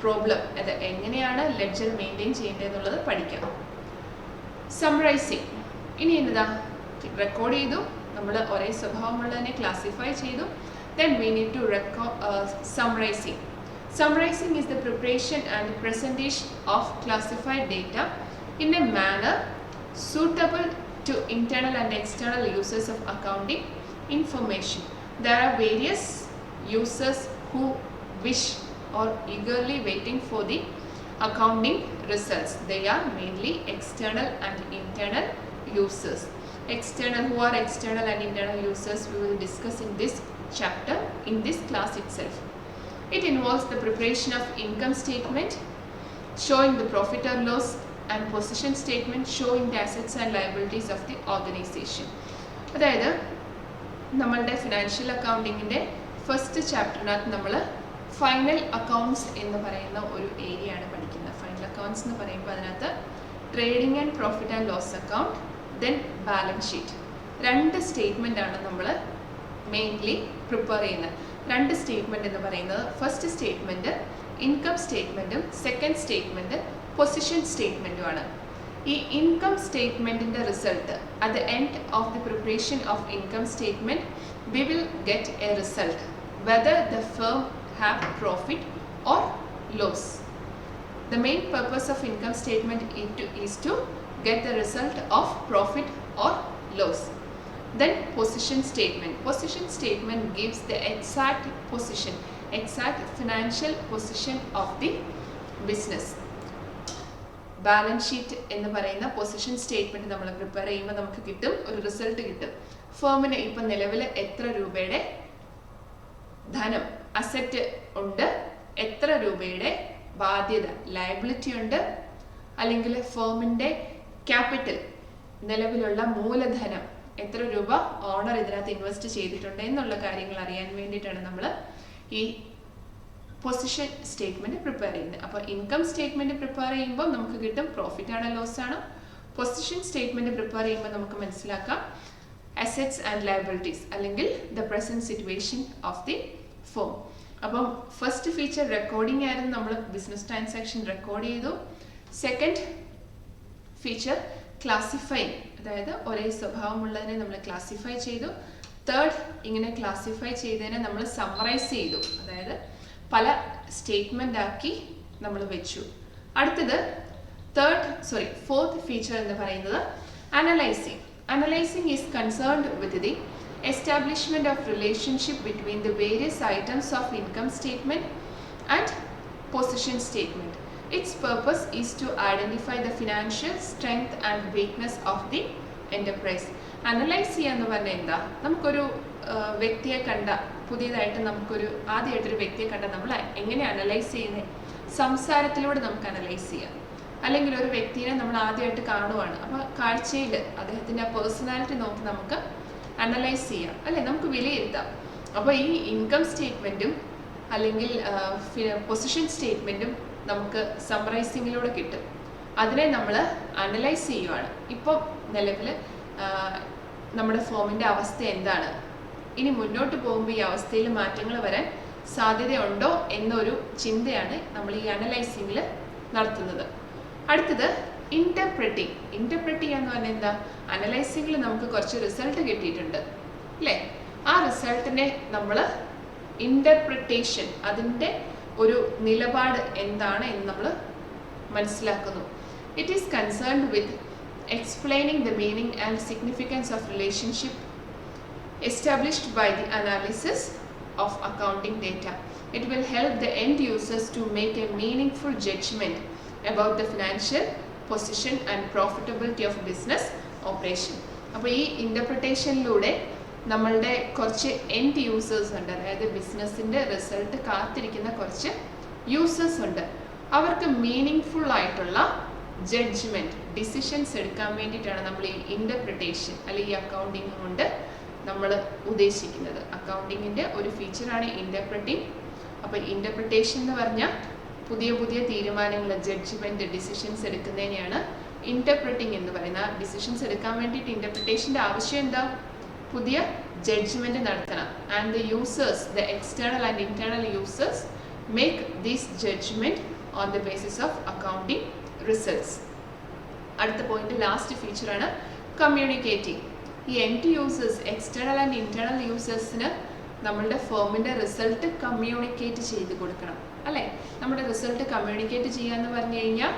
problem അത് എങ്ങനെയാണ് ledger maintain ചെയ്യേണ്ടതെന്നുള്ളത് പഠിക്കാം. Summarising. ഇനി എന്നതാ, record ചെയ്തു, നമ്മൾ ഒരേ സ്വഭാവമുള്ളതിനെ ക്ലാസിഫൈ ചെയ്തു. Then we need to summarizing. Summarizing is the preparation and presentation of classified data in a manner suitable to internal and external users of accounting information. There are various users who wish or eagerly waiting for the accounting results. They are mainly external and internal users. Who are external and internal users we will discuss in this chapter, in this class itself. It involves the preparation of income statement showing the profit or loss and position statement showing the assets and liabilities of the organization. അതായത് നമ്മളുടെ financial അക്കൗണ്ടിങ്ങിൻ്റെ first ചാപ്റ്ററിനകത്ത് നമ്മൾ final accounts എന്ന് പറയുന്ന ഒരു area ആണ് പഠിക്കുന്നത്. Final accounts എന്ന് പറയുമ്പോൾ അതിനകത്ത് trading and profit and loss account, then balance sheet, 2 statement ആണ് നമ്മൾ മെയിൻലി പ്രിപ്പയർ ചെയ്യുന്നത്. 2 സ്റ്റേറ്റ്മെൻറ്റ് എന്ന് പറയുന്നത് ഫസ്റ്റ് സ്റ്റേറ്റ്മെൻറ്റ് ഇൻകം സ്റ്റേറ്റ്മെൻറ്റും സെക്കൻഡ് സ്റ്റേറ്റ്മെൻറ്റ് പൊസിഷൻ സ്റ്റേറ്റ്മെൻറ്റുമാണ്. ഈ ഇൻകം സ്റ്റേറ്റ്മെൻറ്റിൻ്റെ result at the end of the preparation of income statement we will get a result whether the firm have profit or loss. The main purpose of income statement is to get the result of profit or loss. Then position statement. Position statement gives the exact position, exact financial position of the business. Balance sheet എന്ന് പറയുന്ന position statement നമ്മൾ prepare ചെയ്യുമ്പോൾ നമുക്ക് കിട്ടും ഒരു result കിട്ടും. ഫേമിന് ഇപ്പം നിലവിൽ എത്ര രൂപയുടെ ധനം അസറ്റ് ഉണ്ട്, എത്ര രൂപയുടെ ബാധ്യത ലയബിലിറ്റി ഉണ്ട്, അല്ലെങ്കിൽ ഫേമിൻ്റെ ക്യാപിറ്റൽ നിലവിലുള്ള മൂലധനം എത്ര രൂപ ഓണർ ഇതിനകത്ത് ഇൻവെസ്റ്റ് ചെയ്തിട്ടുണ്ട് എന്നുള്ള കാര്യങ്ങൾ അറിയാൻ വേണ്ടിയിട്ടാണ് നമ്മൾ ഈ പൊസിഷൻ സ്റ്റേറ്റ്മെൻറ്റ് പ്രിപ്പയർ ചെയ്യുന്നത്. അപ്പോൾ ഇൻകം സ്റ്റേറ്റ്മെൻറ്റ് പ്രിപ്പയർ ചെയ്യുമ്പോൾ നമുക്ക് കിട്ടും പ്രോഫിറ്റ് ആണോ ലോസ് ആണോ. പൊസിഷൻ സ്റ്റേറ്റ്മെൻറ്റ് പ്രിപ്പയർ ചെയ്യുമ്പോൾ നമുക്ക് മനസ്സിലാക്കാം അസറ്റ്സ് ആൻഡ് ലയബിലിറ്റീസ് അല്ലെങ്കിൽ the present situation of the firm. അപ്പം ഫസ്റ്റ് ഫീച്ചർ റെക്കോർഡിംഗ് ആയിരുന്നു, നമ്മൾ ബിസിനസ് ട്രാൻസാക്ഷൻ റെക്കോർഡ് ചെയ്തു. സെക്കൻഡ് ഫീച്ചർ ക്ലാസിഫൈങ്, അതായത് ഒരേ സ്വഭാവമുള്ളതിനെ നമ്മൾ ക്ലാസിഫൈ ചെയ്തു. തേർഡ്, ഇങ്ങനെ ക്ലാസിഫൈ ചെയ്തതിനെ നമ്മൾ സമ്മറൈസ് ചെയ്തു, അതായത് പല സ്റ്റേറ്റ്മെൻ്റ് ആക്കി നമ്മൾ വെച്ചു. അടുത്തത് ഫോർത്ത് ഫീച്ചർ എന്ന് പറയുന്നത് analysing. Analysing is concerned with the establishment of relationship between the various items of income statement and position statement. Its purpose is to identify the financial strength and weakness of the enterprise. Analyze ചെയ്യാന്ന് പറഞ്ഞാൽ എന്താ, നമുക്കൊരു വ്യക്തിയെ കണ്ട, പുതിയതായിട്ട് ആദ്യമായിട്ടൊരു വ്യക്തിയെ കണ്ട നമ്മൾ എങ്ങനെ അനലൈസ് ചെയ്യുന്നത്? സംസാരത്തിലൂടെ നമുക്ക് അനലൈസ് ചെയ്യാം. അല്ലെങ്കിൽ ഒരു വ്യക്തിയെ നമ്മൾ ആദ്യമായിട്ട് കാണുവാണ്, അപ്പോൾ കാഴ്ചയിൽ അദ്ദേഹത്തിൻ്റെ ആ പേഴ്സണാലിറ്റി നോക്കി നമുക്ക് അനലൈസ് ചെയ്യാം, അല്ലേ, നമുക്ക് വിലയിരുത്താം. അപ്പോൾ ഈ ഇൻകം സ്റ്റേറ്റ്മെൻറ്റും അല്ലെങ്കിൽ പൊസിഷൻ സ്റ്റേറ്റ്മെൻറ്റും നമുക്ക് സമ്മറൈസിങ്ങിലൂടെ കിട്ടും. അതിനെ നമ്മൾ അനലൈസ് ചെയ്യുവാണ്. ഇപ്പോൾ നിലവിൽ നമ്മുടെ ഫോമിൻ്റെ അവസ്ഥ എന്താണ്, ഇനി മുന്നോട്ട് പോകുമ്പോൾ ഈ അവസ്ഥയിൽ മാറ്റങ്ങൾ വരാൻ സാധ്യതയുണ്ടോ എന്നൊരു ചിന്തയാണ് നമ്മൾ ഈ അനലൈസിങ്ങിൽ നടത്തുന്നത്. അടുത്തത് ഇൻ്റർപ്രറ്റിംഗ്. ഇൻ്റർപ്രറ്റ് എന്ന് പറഞ്ഞാൽ എന്താ, അനലൈസിങ്ങിൽ നമുക്ക് കുറച്ച് റിസൾട്ട് കിട്ടിയിട്ടുണ്ട്, അല്ലേ, ആ റിസൾട്ടിനെ നമ്മൾ ഇൻ്റർപ്രിട്ടേഷൻ, അതിൻ്റെ ഒരു നിലപാട് എന്താണ് എന്ന് നമ്മൾ മനസ്സിലാക്കുന്നു. It is concerned with explaining the meaning and significance of relationship established by the analysis of accounting data. It will help the end users to make a meaningful judgment about the financial position and profitability of business operation. അപ്പോൾ ഈ ഇൻ്റർപ്രിട്ടേഷനിലൂടെ നമ്മളുടെ കുറച്ച് end users ഉണ്ട്, അതായത് ബിസിനസ്സിൻ്റെ result കാത്തിരിക്കുന്ന കുറച്ച് users ഉണ്ട്. അവർക്ക് മീനിങ് ഫുൾ ആയിട്ടുള്ള ജഡ്ജ്മെൻറ്റ്, ഡിസിഷൻസ് എടുക്കാൻ വേണ്ടിയിട്ടാണ് നമ്മൾ ഈ ഇൻ്റർപ്രിട്ടേഷൻ അല്ലെങ്കിൽ ഈ അക്കൗണ്ടിങ് കൊണ്ട് നമ്മൾ ഉദ്ദേശിക്കുന്നത്. അക്കൗണ്ടിങ്ങിൻ്റെ ഒരു ഫീച്ചറാണ് ഇൻ്റർപ്രിറ്റിംഗ്. അപ്പോൾ ഇൻ്റർപ്രിട്ടേഷൻ എന്ന് പറഞ്ഞാൽ പുതിയ പുതിയ തീരുമാനങ്ങൾ, ജഡ്ജ്മെൻറ്റ്, ഡിസിഷൻസ് എടുക്കുന്നതിനെയാണ് ഇൻ്റർപ്രിറ്റിംഗ് എന്ന് പറയുന്നത്. ഡിസിഷൻസ് എടുക്കാൻ വേണ്ടിയിട്ട് ഇൻ്റർപ്രിട്ടേഷൻ്റെ ആവശ്യം എന്താ, പുതിയ ജഡ്ജ്മെൻറ്റ് നടത്തണം. And the users, the external and internal users make this judgement on the basis of accounting results. അടുത്ത പോയിന്റ്, ലാസ്റ്റ് ഫീച്ചറാണ് കമ്മ്യൂണിക്കേറ്റിംഗ്. ഈ end users, external and internal യൂസേഴ്സിന് നമ്മളുടെ ഫേമിൻ്റെ റിസൾട്ട് കമ്മ്യൂണിക്കേറ്റ് ചെയ്ത് കൊടുക്കണം, അല്ലേ. നമ്മുടെ റിസൾട്ട് കമ്മ്യൂണിക്കേറ്റ് ചെയ്യാന്ന് പറഞ്ഞു കഴിഞ്ഞാൽ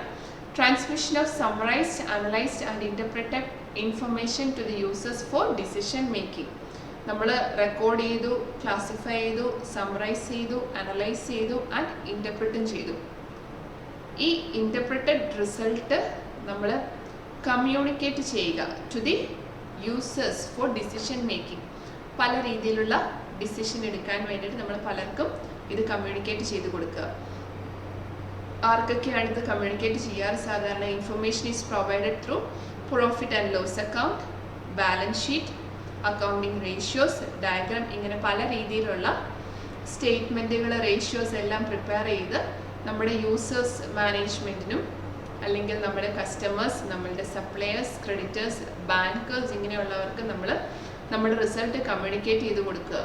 transmission of summarised, analysed and interpreted information to the users for decision making. നമ്മൾ റെക്കോർഡ് ചെയ്തു, ക്ലാസിഫൈ ചെയ്തു, സമ്മറൈസ് ചെയ്തു, അനലൈസ് ചെയ്തു ആൻഡ് ഇൻ്റർപ്രിറ്റും ചെയ്തു. ഈ ഇൻ്റർപ്രിറ്റഡ് റിസൾട്ട് നമ്മൾ കമ്മ്യൂണിക്കേറ്റ് ചെയ്യുക to the users for decision making. പല രീതിയിലുള്ള ഡിസിഷൻ എടുക്കാൻ വേണ്ടിയിട്ട് നമ്മൾ പലർക്കും ഇത് കമ്മ്യൂണിക്കേറ്റ് ചെയ്ത് കൊടുക്കുക. ആർക്കൊക്കെയാണ് ഇത് കമ്മ്യൂണിക്കേറ്റ് ചെയ്യാറ്? സാധാരണ information is provided through profit and loss account, balance sheet, accounting ratios, diagram, ഇങ്ങനെ പല രീതിയിലുള്ള സ്റ്റേറ്റ്മെൻറ്റുകൾ, റേഷ്യോസ് എല്ലാം പ്രിപ്പയർ ചെയ്ത് നമ്മുടെ യൂസേഴ്സ് മാനേജ്മെൻറ്റിനും അല്ലെങ്കിൽ നമ്മുടെ കസ്റ്റമേഴ്സ്, നമ്മളുടെ സപ്ലയേഴ്സ്, ക്രെഡിറ്റേഴ്സ്, ബാങ്കേഴ്സ്, ഇങ്ങനെയുള്ളവർക്ക് നമ്മൾ നമ്മുടെ റിസൾട്ട് കമ്മ്യൂണിക്കേറ്റ് ചെയ്ത് കൊടുക്കുക.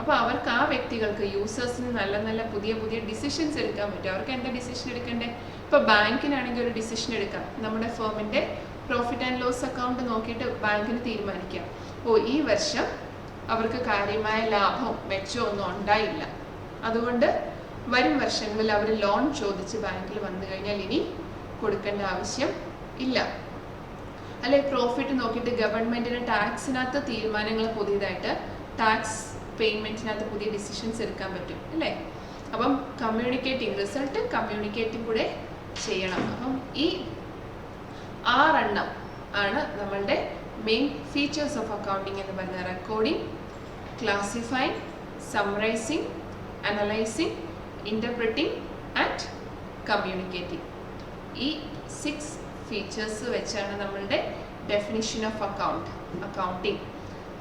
അപ്പോൾ അവർക്ക്, ആ വ്യക്തികൾക്ക്, യൂസേഴ്സിന് നല്ല നല്ല പുതിയ പുതിയ ഡിസിഷൻസ് എടുക്കാൻ പറ്റും. അവർക്ക് എന്താ ഡിസിഷൻ എടുക്കേണ്ടത്? ഇപ്പോൾ ബാങ്കിനാണെങ്കിൽ ഒരു ഡിസിഷൻ എടുക്കാം. നമ്മുടെ ഫേമിൻ്റെ പ്രോഫിറ്റ് ആൻഡ് ലോസ് അക്കൗണ്ട് നോക്കിയിട്ട് ബാങ്കിന് തീരുമാനിക്കാം, ഈ വർഷം അവർക്ക് കാര്യമായ ലാഭവും മെച്ചവും ഒന്നും ഉണ്ടായില്ല, അതുകൊണ്ട് വരും വർഷങ്ങളിൽ അവർ ലോൺ ചോദിച്ച് ബാങ്കിൽ വന്നു കഴിഞ്ഞാൽ ഇനി കൊടുക്കേണ്ട ആവശ്യം ഇല്ല. അല്ലെ, പ്രോഫിറ്റ് നോക്കിയിട്ട് ഗവൺമെൻറ്റിന് ടാക്സിനകത്ത് തീരുമാനങ്ങൾ, പുതിയതായിട്ട് ടാക്സ് പേയ്മെൻറ്റിനകത്ത് പുതിയ ഡിസിഷൻസ് എടുക്കാൻ പറ്റും, അല്ലേ. അപ്പം കമ്മ്യൂണിക്കേറ്റിംഗ്, റിസൾട്ട് കമ്മ്യൂണിക്കേറ്റിംഗ് കൂടെ ചെയ്യണം. അപ്പം ഈ 6 ആണ് നമ്മളുടെ മെയിൻ ഫീച്ചേഴ്സ് ഓഫ് അക്കൗണ്ടിങ് എന്ന് പറഞ്ഞാൽ: recording, classifying, summarising, analysing, interpreting and communicating. ഈ 6 ഫീച്ചേഴ്സ് വെച്ചാണ് നമ്മളുടെ ഡെഫിനിഷൻ ഓഫ്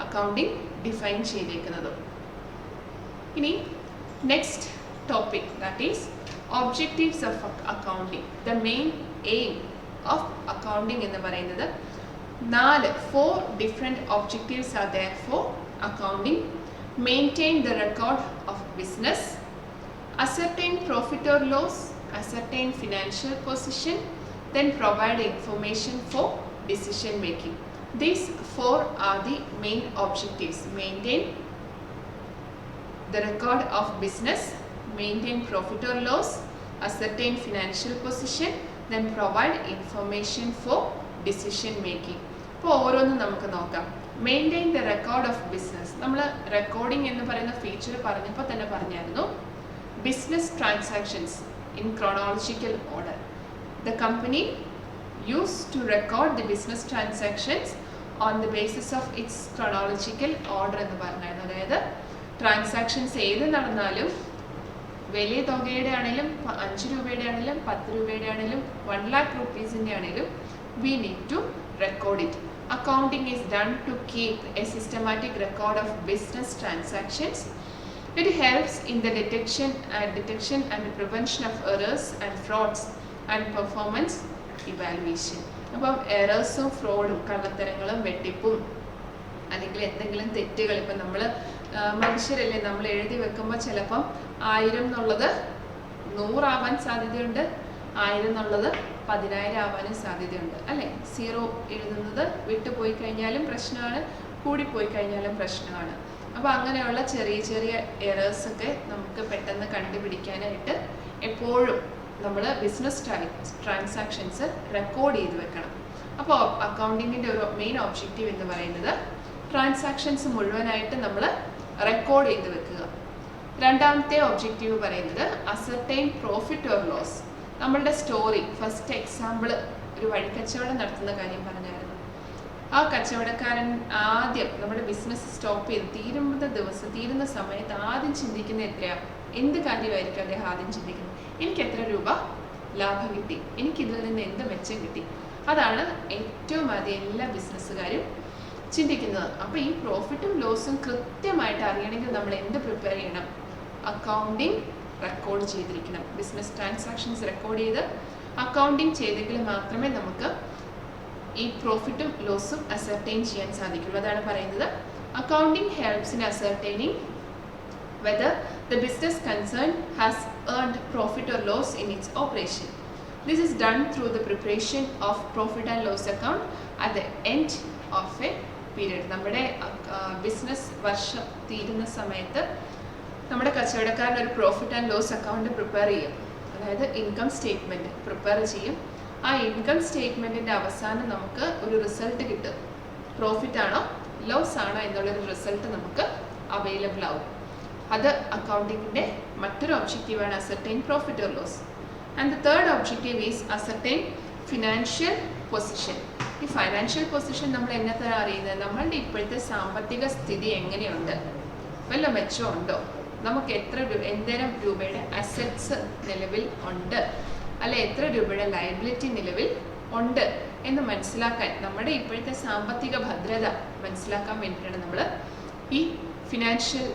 അക്കൗണ്ടിങ് ഡിഫൈൻ ചെയ്തേക്കുന്നത്. ഇനി next topic, that is objectives of accounting. The main aim of accounting എന്ന് പറയുന്നത് 4 different objectives are there for accounting. Maintain the record of business, ascertain profit or loss, ascertain financial position, then provide information for decision making. These four are the main objectives: maintain the record of business, maintain profit or loss, ascertain financial position, then provide information for decision making. അപ്പോൾ ഓരോന്നും നമുക്ക് നോക്കാം. Maintain the record of business. നമ്മൾ recording എന്ന് പറയുന്ന feature പറഞ്ഞപ്പോൾ തന്നെ പറഞ്ഞായിരുന്നു, business transactions in chronological order. The company use to record the business transactions on the basis of its chronological order എന്ന് പറഞ്ഞായിരുന്നു. അതായത് ട്രാൻസാക്ഷൻസ് ഏത് നടന്നാലും വലിയ തുകയുടെ ആണെങ്കിലും 5 രൂപയുടെ ആണെങ്കിലും 10 രൂപയുടെ ആണെങ്കിലും 1 lakh rupees ആണെങ്കിലും we need to record it. Accounting is done to keep a systematic record of business transactions. It helps in the detection and prevention of errors and frauds and performance evaluation. അപ്പം എറേഴ്സും ഫ്രോഡും കള്ളത്തരങ്ങളും വെട്ടിപ്പും അല്ലെങ്കിൽ എന്തെങ്കിലും തെറ്റുകൾ, ഇപ്പം നമ്മൾ മനുഷ്യരല്ലേ, നമ്മൾ എഴുതി വെക്കുമ്പോൾ ചിലപ്പം 1000 എന്നുള്ളത് 100 ആവാൻ സാധ്യതയുണ്ട്, 1000 എന്നുള്ളത് 10,000 ആവാനും സാധ്യതയുണ്ട് അല്ലേ. 0 എഴുതുന്നത് വിട്ടുപോയി കഴിഞ്ഞാലും പ്രശ്നമാണ്, കൂടിപ്പോയി കഴിഞ്ഞാലും പ്രശ്നമാണ്. അപ്പോൾ അങ്ങനെയുള്ള ചെറിയ ചെറിയ എറേഴ്സൊക്കെ നമുക്ക് പെട്ടെന്ന് കണ്ടുപിടിക്കാനായിട്ട് എപ്പോഴും നമ്മൾ ബിസിനസ് ട്രാൻസാക്ഷൻസ് റെക്കോർഡ് ചെയ്ത് വെക്കണം. അപ്പോൾ അക്കൗണ്ടിങ്ങിൻ്റെ ഒരു മെയിൻ ഒബ്ജക്റ്റീവ് എന്ന് പറയുന്നത് ട്രാൻസാക്ഷൻസ് മുഴുവനായിട്ട് നമ്മൾ റെക്കോർഡ് ചെയ്ത് വെക്കുക. രണ്ടാമത്തെ ഒബ്ജക്റ്റീവ് പറയുന്നത് അസർട്ടൈൻ പ്രോഫിറ്റ് ഓർ ലോസ്. നമ്മളുടെ സ്റ്റോറി, ഫസ്റ്റ് എക്സാമ്പിൾ, ഒരു വഴിക്കച്ചവടം നടത്തുന്ന കാര്യം പറഞ്ഞായിരുന്നു. ആ കച്ചവടക്കാരൻ ആദ്യം നമ്മുടെ ബിസിനസ് സ്റ്റോപ്പ് ചെയ്ത് തീരുന്ന സമയത്ത് ആദ്യം ചിന്തിക്കുന്ന എത്രയാണ്, എന്ത് കാര്യമായിരിക്കും അദ്ദേഹം ആദ്യം ചിന്തിക്കുന്നത്? എനിക്ക് എത്ര രൂപ ലാഭം കിട്ടി, എനിക്കിതിൽ നിന്ന് എന്ത് മെച്ചം കിട്ടി? അതാണ് ഏറ്റവും ആദ്യം എല്ലാ ബിസിനസ്സുകാരും ചിന്തിക്കുന്നത്. അപ്പോൾ ഈ പ്രോഫിറ്റും ലോസും കൃത്യമായിട്ട് അറിയണമെങ്കിൽ നമ്മൾ എന്ത് പ്രിപ്പയർ ചെയ്യണം? അക്കൗണ്ടിങ് റെക്കോർഡ് ചെയ്തിരിക്കണം. ബിസിനസ് ട്രാൻസാക്ഷൻസ് റെക്കോർഡ് ചെയ്ത് അക്കൗണ്ടിങ് ചെയ്തെങ്കിൽ മാത്രമേ നമുക്ക് ഈ പ്രോഫിറ്റും ലോസും അസർട്ടൈൻ ചെയ്യാൻ സാധിക്കുള്ളൂ. അതാണ് പറയുന്നത്, accounting helps in ascertaining whether the business concerned has earned profit or loss in its operation. This is done through the preparation of profit and loss account at the end of a period. നമ്മുടെ business വർഷം തീരുന്ന സമയത്ത് നമ്മുടെ കച്ചവടക്കാരൻ ഒരു profit and loss account prepare ചെയ്യും. അതായത് income statement prepare ചെയ്യും. ആ ഇൻകം സ്റ്റേറ്റ്മെൻറ്റിൻ്റെ അവസാനം നമുക്ക് ഒരു റിസൾട്ട് കിട്ടും. പ്രോഫിറ്റ് ആണോ ലോസ് ആണോ എന്നുള്ളൊരു റിസൾട്ട് നമുക്ക് അവൈലബിൾ ആവും. അത് അക്കൗണ്ടിങ്ങിൻ്റെ മറ്റൊരു ഒബ്ജക്റ്റീവാണ് ascertain profit or loss. And the third objective is ascertain financial position. ഈ ഫൈനാൻഷ്യൽ പൊസിഷൻ നമ്മൾ എന്നതാണ് അറിയുന്നത്? നമ്മളുടെ ഇപ്പോഴത്തെ സാമ്പത്തിക സ്ഥിതി എങ്ങനെയുണ്ട്, വല്ല മെച്ചമുണ്ടോ, നമുക്ക് എന്തേരം രൂപയുടെ അസറ്റ്സ് നിലവിൽ ഉണ്ട്, അല്ലെ എത്ര രൂപയുടെ ലയബിലിറ്റി നിലവിൽ ഉണ്ട് എന്ന് മനസ്സിലാക്കാൻ, നമ്മുടെ ഇപ്പോഴത്തെ സാമ്പത്തിക ഭദ്രത മനസ്സിലാക്കാൻ വേണ്ടിയിട്ടാണ് നമ്മൾ ഈ ഫിനാൻഷ്യൽ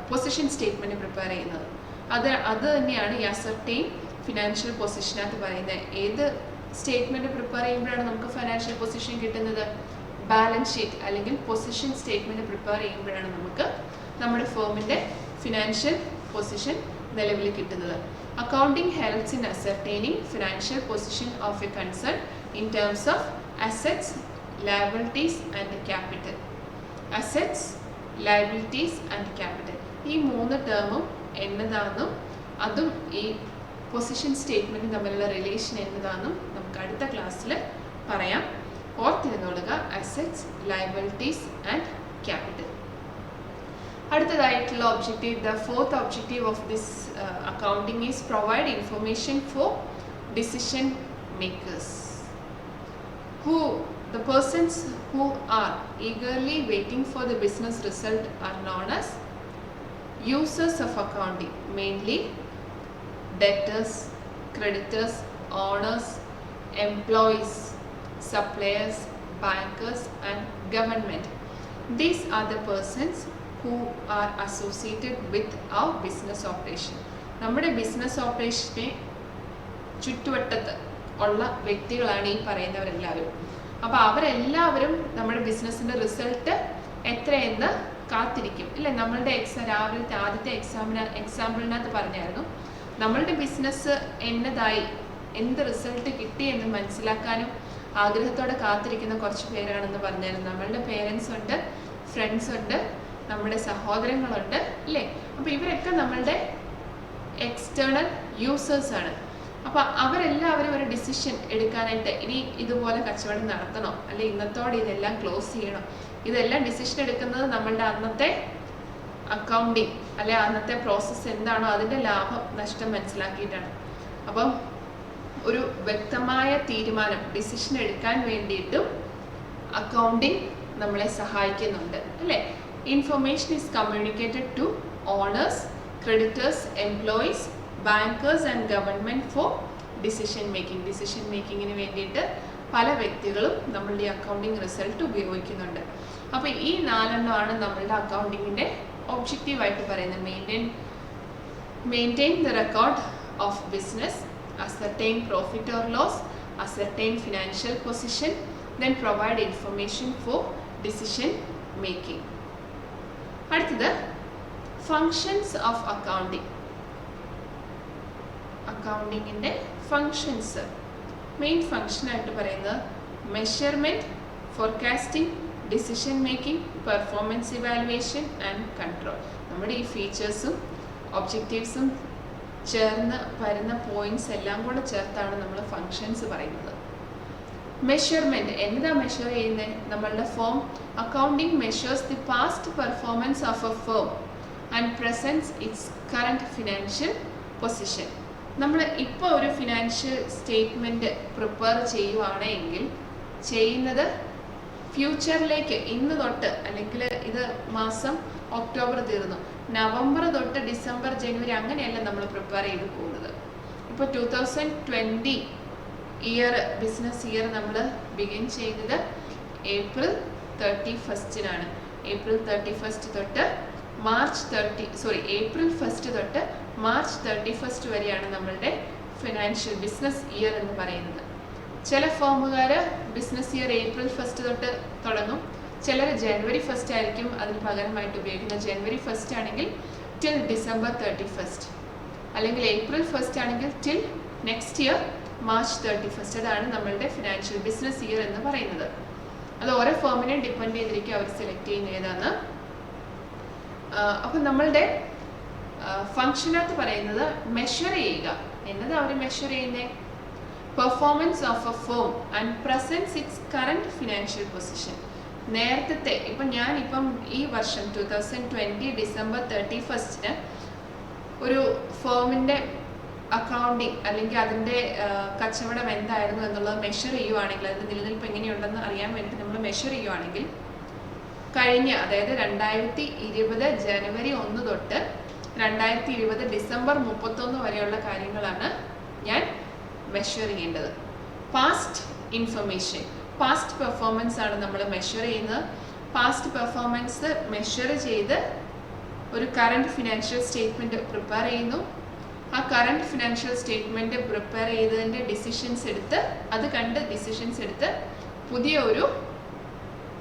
പൊസിഷൻ സ്റ്റേറ്റ്മെൻറ്റ് പ്രിപ്പയർ ചെയ്യുന്നത്. അത് തന്നെയാണ് ഈ അസർട്ടൈൻ ഫിനാൻഷ്യൽ പൊസിഷനകത്ത് പറയുന്നത്. ഏത് സ്റ്റേറ്റ്മെൻറ്റ് പ്രിപ്പയർ ചെയ്യുമ്പോഴാണ് നമുക്ക് ഫിനാൻഷ്യൽ പൊസിഷൻ കിട്ടുന്നത്? ബാലൻസ് ഷീറ്റ് അല്ലെങ്കിൽ പൊസിഷൻ സ്റ്റേറ്റ്മെൻറ്റ് പ്രിപ്പയർ ചെയ്യുമ്പോഴാണ് നമുക്ക് നമ്മുടെ ഫേമിൻ്റെ ഫിനാൻഷ്യൽ പൊസിഷൻ നിലവിൽ കിട്ടുന്നത്. Accounting helps in ascertaining financial position of A concern in terms of assets, liabilities and capital. Assets, liabilities and capital, ഈ 3 ടേമും എന്നതാണെന്നും അതും ഈ പൊസിഷൻ സ്റ്റേറ്റ്മെൻറ്റും തമ്മിലുള്ള റിലേഷൻ എന്നതാണെന്നും നമുക്ക് അടുത്ത ക്ലാസ്സിൽ പറയാം. ഓർത്തിരുന്നോളുക, അസറ്റ്സ്, ലയബിലിറ്റീസ് ആൻഡ് ക്യാപിറ്റൽ. അടുത്തതായിട്ടുള്ള objective, the fourth objective of this accounting is provide information for decision makers. The persons who are eagerly waiting for the business result are known as users of accounting, mainly debtors, creditors, owners, employees, suppliers, bankers and government. These are the persons who are associated with our business operation. നമ്മുടെ business ഓപ്പറേഷനെ ചുറ്റുവട്ടത്ത് ഉള്ള വ്യക്തികളാണ് ഈ പറയുന്നവരെല്ലാവരും. അപ്പോൾ അവരെല്ലാവരും നമ്മുടെ ബിസിനസ്സിൻ്റെ result എത്രയെന്ന് കാത്തിരിക്കും ഇല്ലേ. നമ്മളുടെ രാവിലത്തെ ആദ്യത്തെ എക്സാമ്പിളിനകത്ത് പറഞ്ഞായിരുന്നു, നമ്മളുടെ ബിസിനസ് എന്നതായി എന്ത് റിസൾട്ട് കിട്ടി എന്ന് മനസ്സിലാക്കാനും ആഗ്രഹത്തോടെ കാത്തിരിക്കുന്ന കുറച്ച് പേരാണെന്ന് പറഞ്ഞായിരുന്നു. നമ്മളുടെ പേരൻസ് ഉണ്ട്, ഫ്രണ്ട്സ് ഉണ്ട്, നമ്മുടെ സഹോദരങ്ങളുണ്ട് അല്ലേ? അപ്പോൾ ഇവരൊക്കെ നമ്മളുടെ എക്സ്റ്റേണൽ യൂസേഴ്സാണ്. അപ്പോൾ അവരെല്ലാവരും ഒരു ഡിസിഷൻ എടുക്കാനായിട്ട് ഇനി ഇതുപോലെ കച്ചവടം നടത്തണോ, അല്ലെങ്കിൽ ഇന്നത്തോടെ ഇതെല്ലാം ക്ലോസ് ചെയ്യണോ, ഇതെല്ലാം ഡിസിഷൻ എടുക്കുന്നത് നമ്മളുടെ അന്നത്തെ അക്കൗണ്ടിങ് അല്ലെ അന്നത്തെ പ്രോസസ്സ് എന്താണോ അതിൻ്റെ ലാഭം നഷ്ടം മനസ്സിലാക്കിയിട്ടാണ്. അപ്പം ഒരു വ്യക്തമായ തീരുമാനം ഡിസിഷൻ എടുക്കാൻ വേണ്ടിയിട്ടും അക്കൗണ്ടിങ് നമ്മളെ സഹായിക്കുന്നുണ്ട് അല്ലേ? Information is communicated to owners, creditors, employees, bankers and government for decision making. Decision മേക്കിങ്ങിന് വേണ്ടിയിട്ട് പല വ്യക്തികളും നമ്മളുടെ അക്കൗണ്ടിങ് റിസൾട്ട് ഉപയോഗിക്കുന്നുണ്ട്. അപ്പോൾ ഈ 4 എണ്ണമാണ് നമ്മളുടെ അക്കൗണ്ടിങ്ങിൻ്റെ ഒബ്ജക്റ്റീവായിട്ട് പറയുന്നത്. Maintain the record of business, ascertain profit or loss, ascertain financial position, then provide information for decision making. അടുത്തത് ഫങ്ഷൻസ് ഓഫ് അക്കൗണ്ടിങ്. അക്കൗണ്ടിങ്ങിൻ്റെ ഫങ്ഷൻസ് മെയിൻ ഫങ്ഷനായിട്ട് പറയുന്നത് measurement, forecasting, decision making, performance evaluation and control. നമ്മുടെ ഈ ഫീച്ചേഴ്സും ഒബ്ജക്റ്റീവ്സും ചേർന്ന് വരുന്ന points എല്ലാം കൂടെ ചേർത്താണ് നമ്മൾ ഫങ്ഷൻസ് പറയുന്നത്. മെഷർമെൻറ്റ് എന്താ മെഷർ ചെയ്യുന്നത്? നമ്മളുടെ firm accounting measures the past performance of a firm and presents its current financial position. നമ്മൾ ഇപ്പോൾ ഒരു ഫിനാൻഷ്യൽ സ്റ്റേറ്റ്മെൻറ്റ് പ്രിപ്പയർ ചെയ്യുവാണെങ്കിൽ ചെയ്യുന്നത് ഫ്യൂച്ചറിലേക്ക് ഇന്ന് തൊട്ട്, അല്ലെങ്കിൽ ഇത് മാസം ഒക്ടോബർ തീർന്നു, നവംബർ തൊട്ട് ഡിസംബർ, ജനുവരി അങ്ങനെയല്ല നമ്മൾ പ്രിപ്പയർ ചെയ്ത് പോകുന്നത്. ഇപ്പോൾ 2020 ഇയർ ബിസിനസ് ഇയർ നമ്മൾ ബിഗിൻ ചെയ്തത് ഏപ്രിൽ 31 ഏപ്രിൽ 31 തൊട്ട് ഏപ്രിൽ 1 തൊട്ട് മാർച്ച് 31 വരെയാണ് നമ്മളുടെ ഫിനാൻഷ്യൽ ബിസിനസ് ഇയർ എന്ന് പറയുന്നത്. ചില ഫേമുകാർ ബിസിനസ് ഇയർ ഏപ്രിൽ 1 തൊട്ട് തുടങ്ങും, ചിലർ ജനുവരി 1 ആയിരിക്കും അതിന് പകരമായിട്ട് ഉപയോഗിക്കുന്നത്. ജനുവരി 1 ആണെങ്കിൽ ടിൽ ഡിസംബർ 31, അല്ലെങ്കിൽ ഏപ്രിൽ 1 ആണെങ്കിൽ ടിൽ നെക്സ്റ്റ് ഇയർ മാർച്ച് 31. അതാണ് നമ്മളുടെ ഫിനാൻഷ്യൽ ബിസിനസ് ഇയർ എന്ന് പറയുന്നത്. അത് ഓരോ ഫേമിനെ ഡിപ്പെൻഡ് ചെയ്തിരിക്കും അവർ സെലക്ട് ചെയ്യുന്ന ഏതാണ്. അപ്പം നമ്മളുടെ ഫങ്ഷനകത്ത് പറയുന്നത് മെഷർ ചെയ്യുക. എന്നതാ അവർ മെഷർ ചെയ്യുന്നത്? Performance of a firm and presents its current financial position. നേരത്തെ ഞാനിപ്പം ഈ വർഷം 2020 ഡിസംബർ 31 ഒരു ഫേമിൻ്റെ അക്കൗണ്ടിങ് അല്ലെങ്കിൽ അതിൻ്റെ കച്ചവടം എന്തായിരുന്നു എന്നുള്ളത് മെഷർ ചെയ്യുവാണെങ്കിൽ, അതിൻ്റെ നിലനിൽപ്പ് എങ്ങനെയുണ്ടെന്ന് അറിയാൻ വേണ്ടി നമ്മൾ മെഷർ ചെയ്യുവാണെങ്കിൽ കഴിഞ്ഞ, അതായത് 2020 ജനുവരി 1 തൊട്ട് 2020 ഡിസംബർ 31 വരെയുള്ള കാര്യങ്ങളാണ് ഞാൻ മെഷർ ചെയ്യേണ്ടത്. പാസ്റ്റ് ഇൻഫർമേഷൻ, പാസ്റ്റ് പെർഫോമൻസ് ആണ് നമ്മൾ മെഷർ ചെയ്യുന്നത്. പാസ്റ്റ് പെർഫോമൻസ് മെഷർ ചെയ്ത് ഒരു കറൻറ്റ് ഫിനാൻഷ്യൽ സ്റ്റേറ്റ്മെൻറ്റ് പ്രിപ്പയർ ചെയ്യുന്നു. ആ കറൻറ്റ് ഫിനാൻഷ്യൽ സ്റ്റേറ്റ്മെൻറ്റ് പ്രിപ്പയർ ചെയ്തതിൻ്റെ ഡിസിഷൻസ് എടുത്ത്, അത് കണ്ട് ഡിസിഷൻസ് എടുത്ത് പുതിയ ഒരു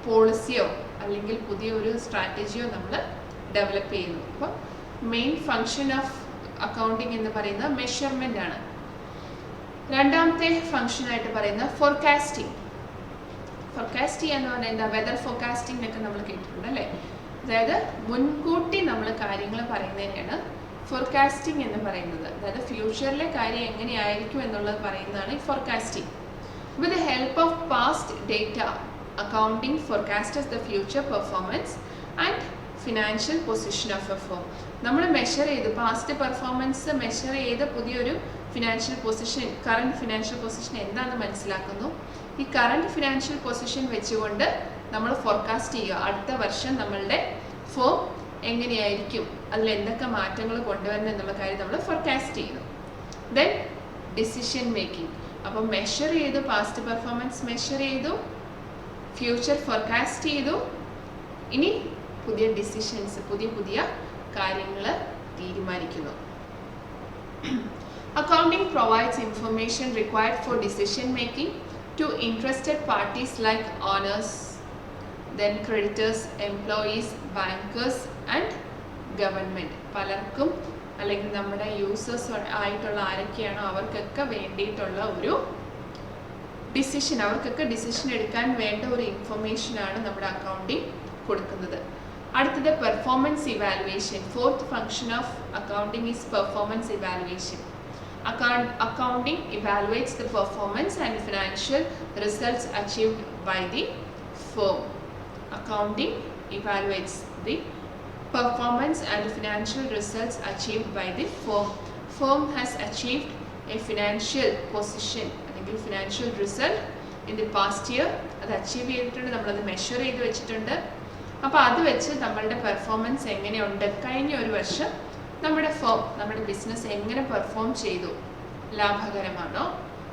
പോളിസിയോ അല്ലെങ്കിൽ പുതിയ ഒരു സ്ട്രാറ്റജിയോ നമ്മൾ ഡെവലപ്പ് ചെയ്യുന്നു. അപ്പോൾ മെയിൻ ഫങ്ഷൻ ഓഫ് അക്കൗണ്ടിങ് എന്ന് പറയുന്നത് മെഷർമെൻ്റ് ആണ്. രണ്ടാമത്തെ ഫങ്ഷനായിട്ട് പറയുന്നത് ഫോർകാസ്റ്റിംഗ്. ഫോർകാസ്റ്റിംഗ് എന്ന് പറഞ്ഞാൽ എന്താ? വെതർ ഫോർകാസ്റ്റിംഗ് എന്നൊക്കെ നമ്മൾ കേട്ടിട്ടുണ്ട് അല്ലേ? അതായത് മുൻകൂട്ടി നമ്മൾ കാര്യങ്ങൾ പറയുന്നതിനാണ് ഫോർകാസ്റ്റിംഗ് എന്ന് പറയുന്നത്. അതായത് ഫ്യൂച്ചറിലെ കാര്യം എങ്ങനെയായിരിക്കും എന്നുള്ളത് പറയുന്നതാണ് ഈ forecasting. With the help of past data accounting forecasts the future performance and financial position of a firm. നമ്മൾ മെഷർ ചെയ്ത് പാസ്റ്റ് പെർഫോമൻസ് മെഷർ ചെയ്ത് പുതിയൊരു financial position, current financial position എന്താണെന്ന് മനസ്സിലാക്കുന്നു. ഈ കറൻറ്റ് ഫിനാൻഷ്യൽ പൊസിഷൻ വെച്ചുകൊണ്ട് നമ്മൾ ഫോർകാസ്റ്റ് ചെയ്യുക, അടുത്ത വർഷം നമ്മളുടെ ഫേം എങ്ങനെയായിരിക്കും, അതിൽ എന്തൊക്കെ മാറ്റങ്ങൾ കൊണ്ടുവരണം എന്നുള്ള കാര്യം നമ്മൾ ഫോർകാസ്റ്റ് ചെയ്യുന്നു. Then decision making. അപ്പം മെഷർ ചെയ്തു, പാസ്റ്റ് പെർഫോമൻസ് മെഷർ ചെയ്തു, ഫ്യൂച്ചർ ഫോർകാസ്റ്റ് ചെയ്തു, ഇനി പുതിയ ഡിസിഷൻസ്, പുതിയ കാര്യങ്ങൾ തീരുമാനിക്കുന്നു. Accounting provides information required for decision making to interested parties like owners, then creditors, employees, bankers and government. പലർക്കും അല്ലെങ്കിൽ നമ്മുടെ യൂസേഴ്സ് ആയിട്ടുള്ള ആരൊക്കെയാണോ അവർക്കൊക്കെ വേണ്ടിയിട്ടുള്ള ഒരു ഡിസിഷൻ, അവർക്കൊക്കെ ഡിസിഷൻ എടുക്കാൻ വേണ്ട ഒരു ഇൻഫർമേഷനാണ് നമ്മുടെ അക്കൗണ്ടിങ് കൊടുക്കുന്നത്. അടുത്തത് performance evaluation. Fourth function of accounting is performance evaluation. Accounting evaluates the performance and financial results achieved by the firm. Accounting evaluates the performance and financial results achieved by the firm. Firm has achieved a financial position അല്ലെങ്കിൽ financial result in the past year. അത് achieve ചെയ്തിട്ടുണ്ട്, നമ്മളത് measure ചെയ്ത് വെച്ചിട്ടുണ്ട്. അപ്പോൾ അത് വെച്ച് നമ്മളുടെ പെർഫോമൻസ് എങ്ങനെയുണ്ട്, കഴിഞ്ഞ ഒരു വർഷം നമ്മുടെ ഫേം, നമ്മുടെ ബിസിനസ് എങ്ങനെ പെർഫോം ചെയ്തു, ലാഭകരമാണോ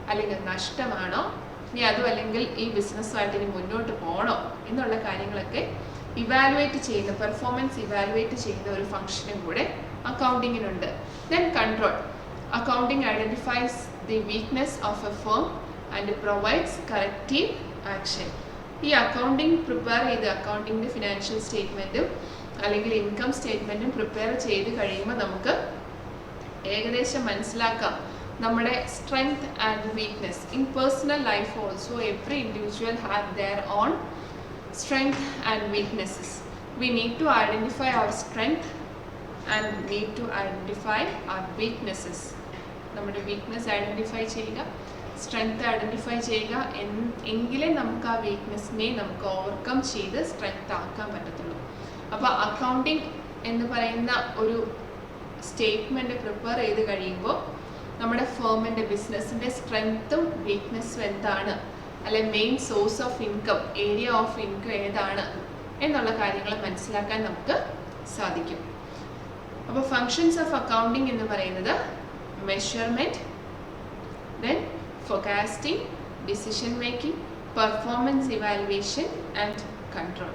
അല്ലെങ്കിൽ നഷ്ടമാണോ, ഇനി അതും അല്ലെങ്കിൽ ഈ ബിസിനസ്സുമായിട്ട് ഇനി മുന്നോട്ട് പോകണോ എന്നുള്ള കാര്യങ്ങളൊക്കെ ഇവാലുവേറ്റ് ചെയ്യുന്ന, പെർഫോമൻസ് ഇവാലുവേറ്റ് ചെയ്യുന്ന ഒരു ഫംഗ്ഷനും കൂടെ അക്കൗണ്ടിങ്ങിനുണ്ട്. Then control. Accounting identifies the weakness of a firm and provides corrective action. ഈ അക്കൗണ്ടിങ് പ്രിപ്പയർ ചെയ്ത്, അക്കൗണ്ടിങ്ങിൻ്റെ ഫിനാൻഷ്യൽ സ്റ്റേറ്റ്മെൻറ്റും അല്ലെങ്കിൽ ഇൻകം സ്റ്റേറ്റ്മെൻറ്റും പ്രിപ്പയർ ചെയ്ത് കഴിയുമ്പോൾ നമുക്ക് ഏകദേശം മനസ്സിലാക്കാം നമ്മുടെ strength and weakness. In personal life also every individual have their own strength and weaknesses. We need to identify our strength and need to identify our weaknesses. നമ്മുടെ വീക്ക്നെസ് ഐഡൻറ്റിഫൈ ചെയ്യുക, strength identify ചെയ്യുക, എങ്കിലേ നമുക്ക് ആ വീക്ക്നെസ്സിനെ നമുക്ക് overcome ചെയ്ത് strength ആക്കാൻ പറ്റത്തുള്ളൂ. അപ്പോൾ അക്കൗണ്ടിങ് എന്ന് പറയുന്ന ഒരു സ്റ്റേറ്റ്മെൻറ്റ് പ്രിപ്പയർ ചെയ്ത് കഴിയുമ്പോൾ നമ്മുടെ ഫേമിൻ്റെ ബിസിനസ്സിൻ്റെ സ്ട്രെങ്ത്തും വീക്ക്നെസ്സും എന്താണ്, അല്ലെ main source of income, area of income ഏതാണ് എന്നുള്ള കാര്യങ്ങൾ മനസ്സിലാക്കാൻ നമുക്ക് സാധിക്കും. അപ്പോൾ ഫങ്ഷൻസ് ഓഫ് അക്കൗണ്ടിങ് എന്ന് പറയുന്നത് measurement, then forecasting, decision making, performance evaluation and control.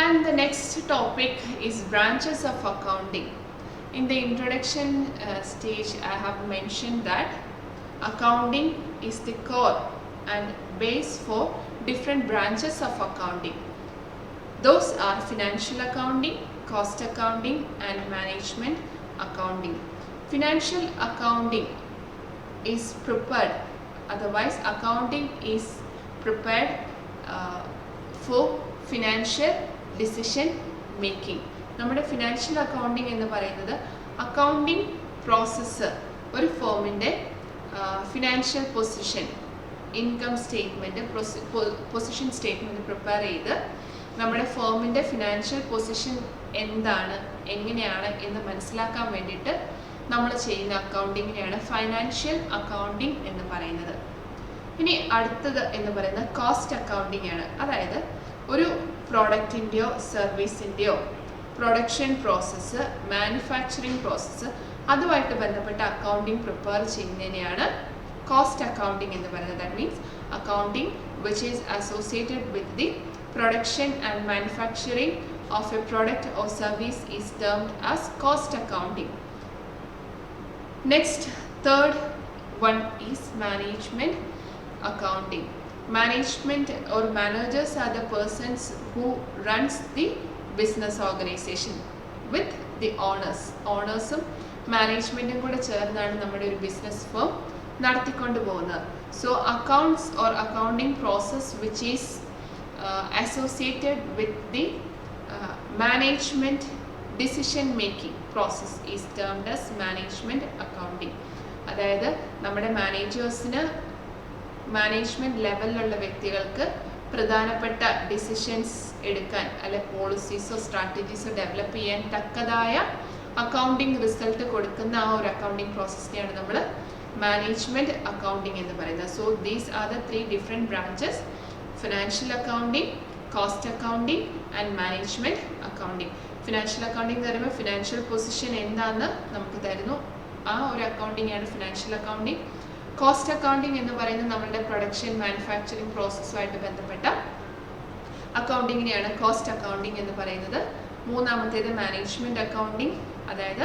And the next topic is branches of accounting. In the introduction stage, I have mentioned that accounting is the core and base for different branches of accounting. Those are financial accounting, cost accounting and management accounting. Financial accounting is prepared, otherwise accounting is prepared for financial decision making. നമ്മുടെ financial accounting എന്ന് പറയുന്നത് accounting process ഒരു ഫേമിൻ്റെ financial position, income statement, position statement prepare ചെയ്ത് നമ്മുടെ ഫേമിൻ്റെ financial position എന്താണ്, എങ്ങനെയാണ് എന്ന് മനസ്സിലാക്കാൻ വേണ്ടിയിട്ട് നമ്മൾ ചെയ്യുന്ന അക്കൗണ്ടിങ്ങിനെയാണ് ഫൈനാൻഷ്യൽ അക്കൗണ്ടിങ് എന്ന് പറയുന്നത്. ഇനി അടുത്തത് എന്ന് പറയുന്നത് കോസ്റ്റ് അക്കൗണ്ടിങ് ആണ്. അതായത് ഒരു പ്രോഡക്റ്റിൻ്റെയോ സർവീസിൻ്റെയോ പ്രൊഡക്ഷൻ പ്രോസസ്സ്, മാനുഫാക്ചറിങ് പ്രോസസ്സ്, അതുമായിട്ട് ബന്ധപ്പെട്ട അക്കൗണ്ടിങ് പ്രിപ്പയർ ചെയ്യുന്നതിനെയാണ് കോസ്റ്റ് അക്കൗണ്ടിങ് എന്ന് പറയുന്നത്. That means accounting which is associated with the production and manufacturing of A product or service is termed as cost accounting. Next, third one is management accounting. Management or managers are the persons who runs the business organization with the owners. ഓണേഴ്സും മാനേജ്മെൻറ്റും കൂടെ ചേർന്നാണ് നമ്മുടെ ഒരു business firm നടത്തിക്കൊണ്ട് പോകുന്നത്. So accounts or accounting process which is associated with the management decision making process is termed as management accounting. അതായത് നമ്മുടെ മാനേജേഴ്സിന്, management ലെവലിലുള്ള വ്യക്തികൾക്ക് പ്രധാനപ്പെട്ട ഡിസിഷൻസ് എടുക്കാൻ, അല്ലെ പോളിസീസോ സ്ട്രാറ്റജീസോ ഡെവലപ്പ് ചെയ്യാൻ തക്കതായ അക്കൗണ്ടിങ് റിസൾട്ട് കൊടുക്കുന്ന ആ ഒരു അക്കൗണ്ടിങ് പ്രോസസ്സിനെയാണ് നമ്മൾ മാനേജ്മെൻറ്റ് അക്കൗണ്ടിങ് എന്ന് പറയുന്നത്. So these are the 3 different branches: financial accounting, cost accounting and management accounting. Financial accounting എന്ന് പറയുമ്പോൾ ഫിനാൻഷ്യൽ പൊസിഷൻ എന്താണെന്ന് നമുക്ക് തരുന്നു, ആ ഒരു അക്കൗണ്ടിങ് ആണ് ഫിനാൻഷ്യൽ അക്കൗണ്ടിങ്. കോസ്റ്റ് അക്കൗണ്ടിങ് എന്ന് പറയുന്നത് നമ്മളുടെ പ്രൊഡക്ഷൻ, മാനുഫാക്ചറിങ് പ്രോസസ്സുമായിട്ട് ബന്ധപ്പെട്ട അക്കൗണ്ടിങ്ങിനെയാണ് കോസ്റ്റ് അക്കൗണ്ടിങ് എന്ന് പറയുന്നത്. മൂന്നാമത്തേത് മാനേജ്മെൻറ്റ് അക്കൗണ്ടിങ്, അതായത്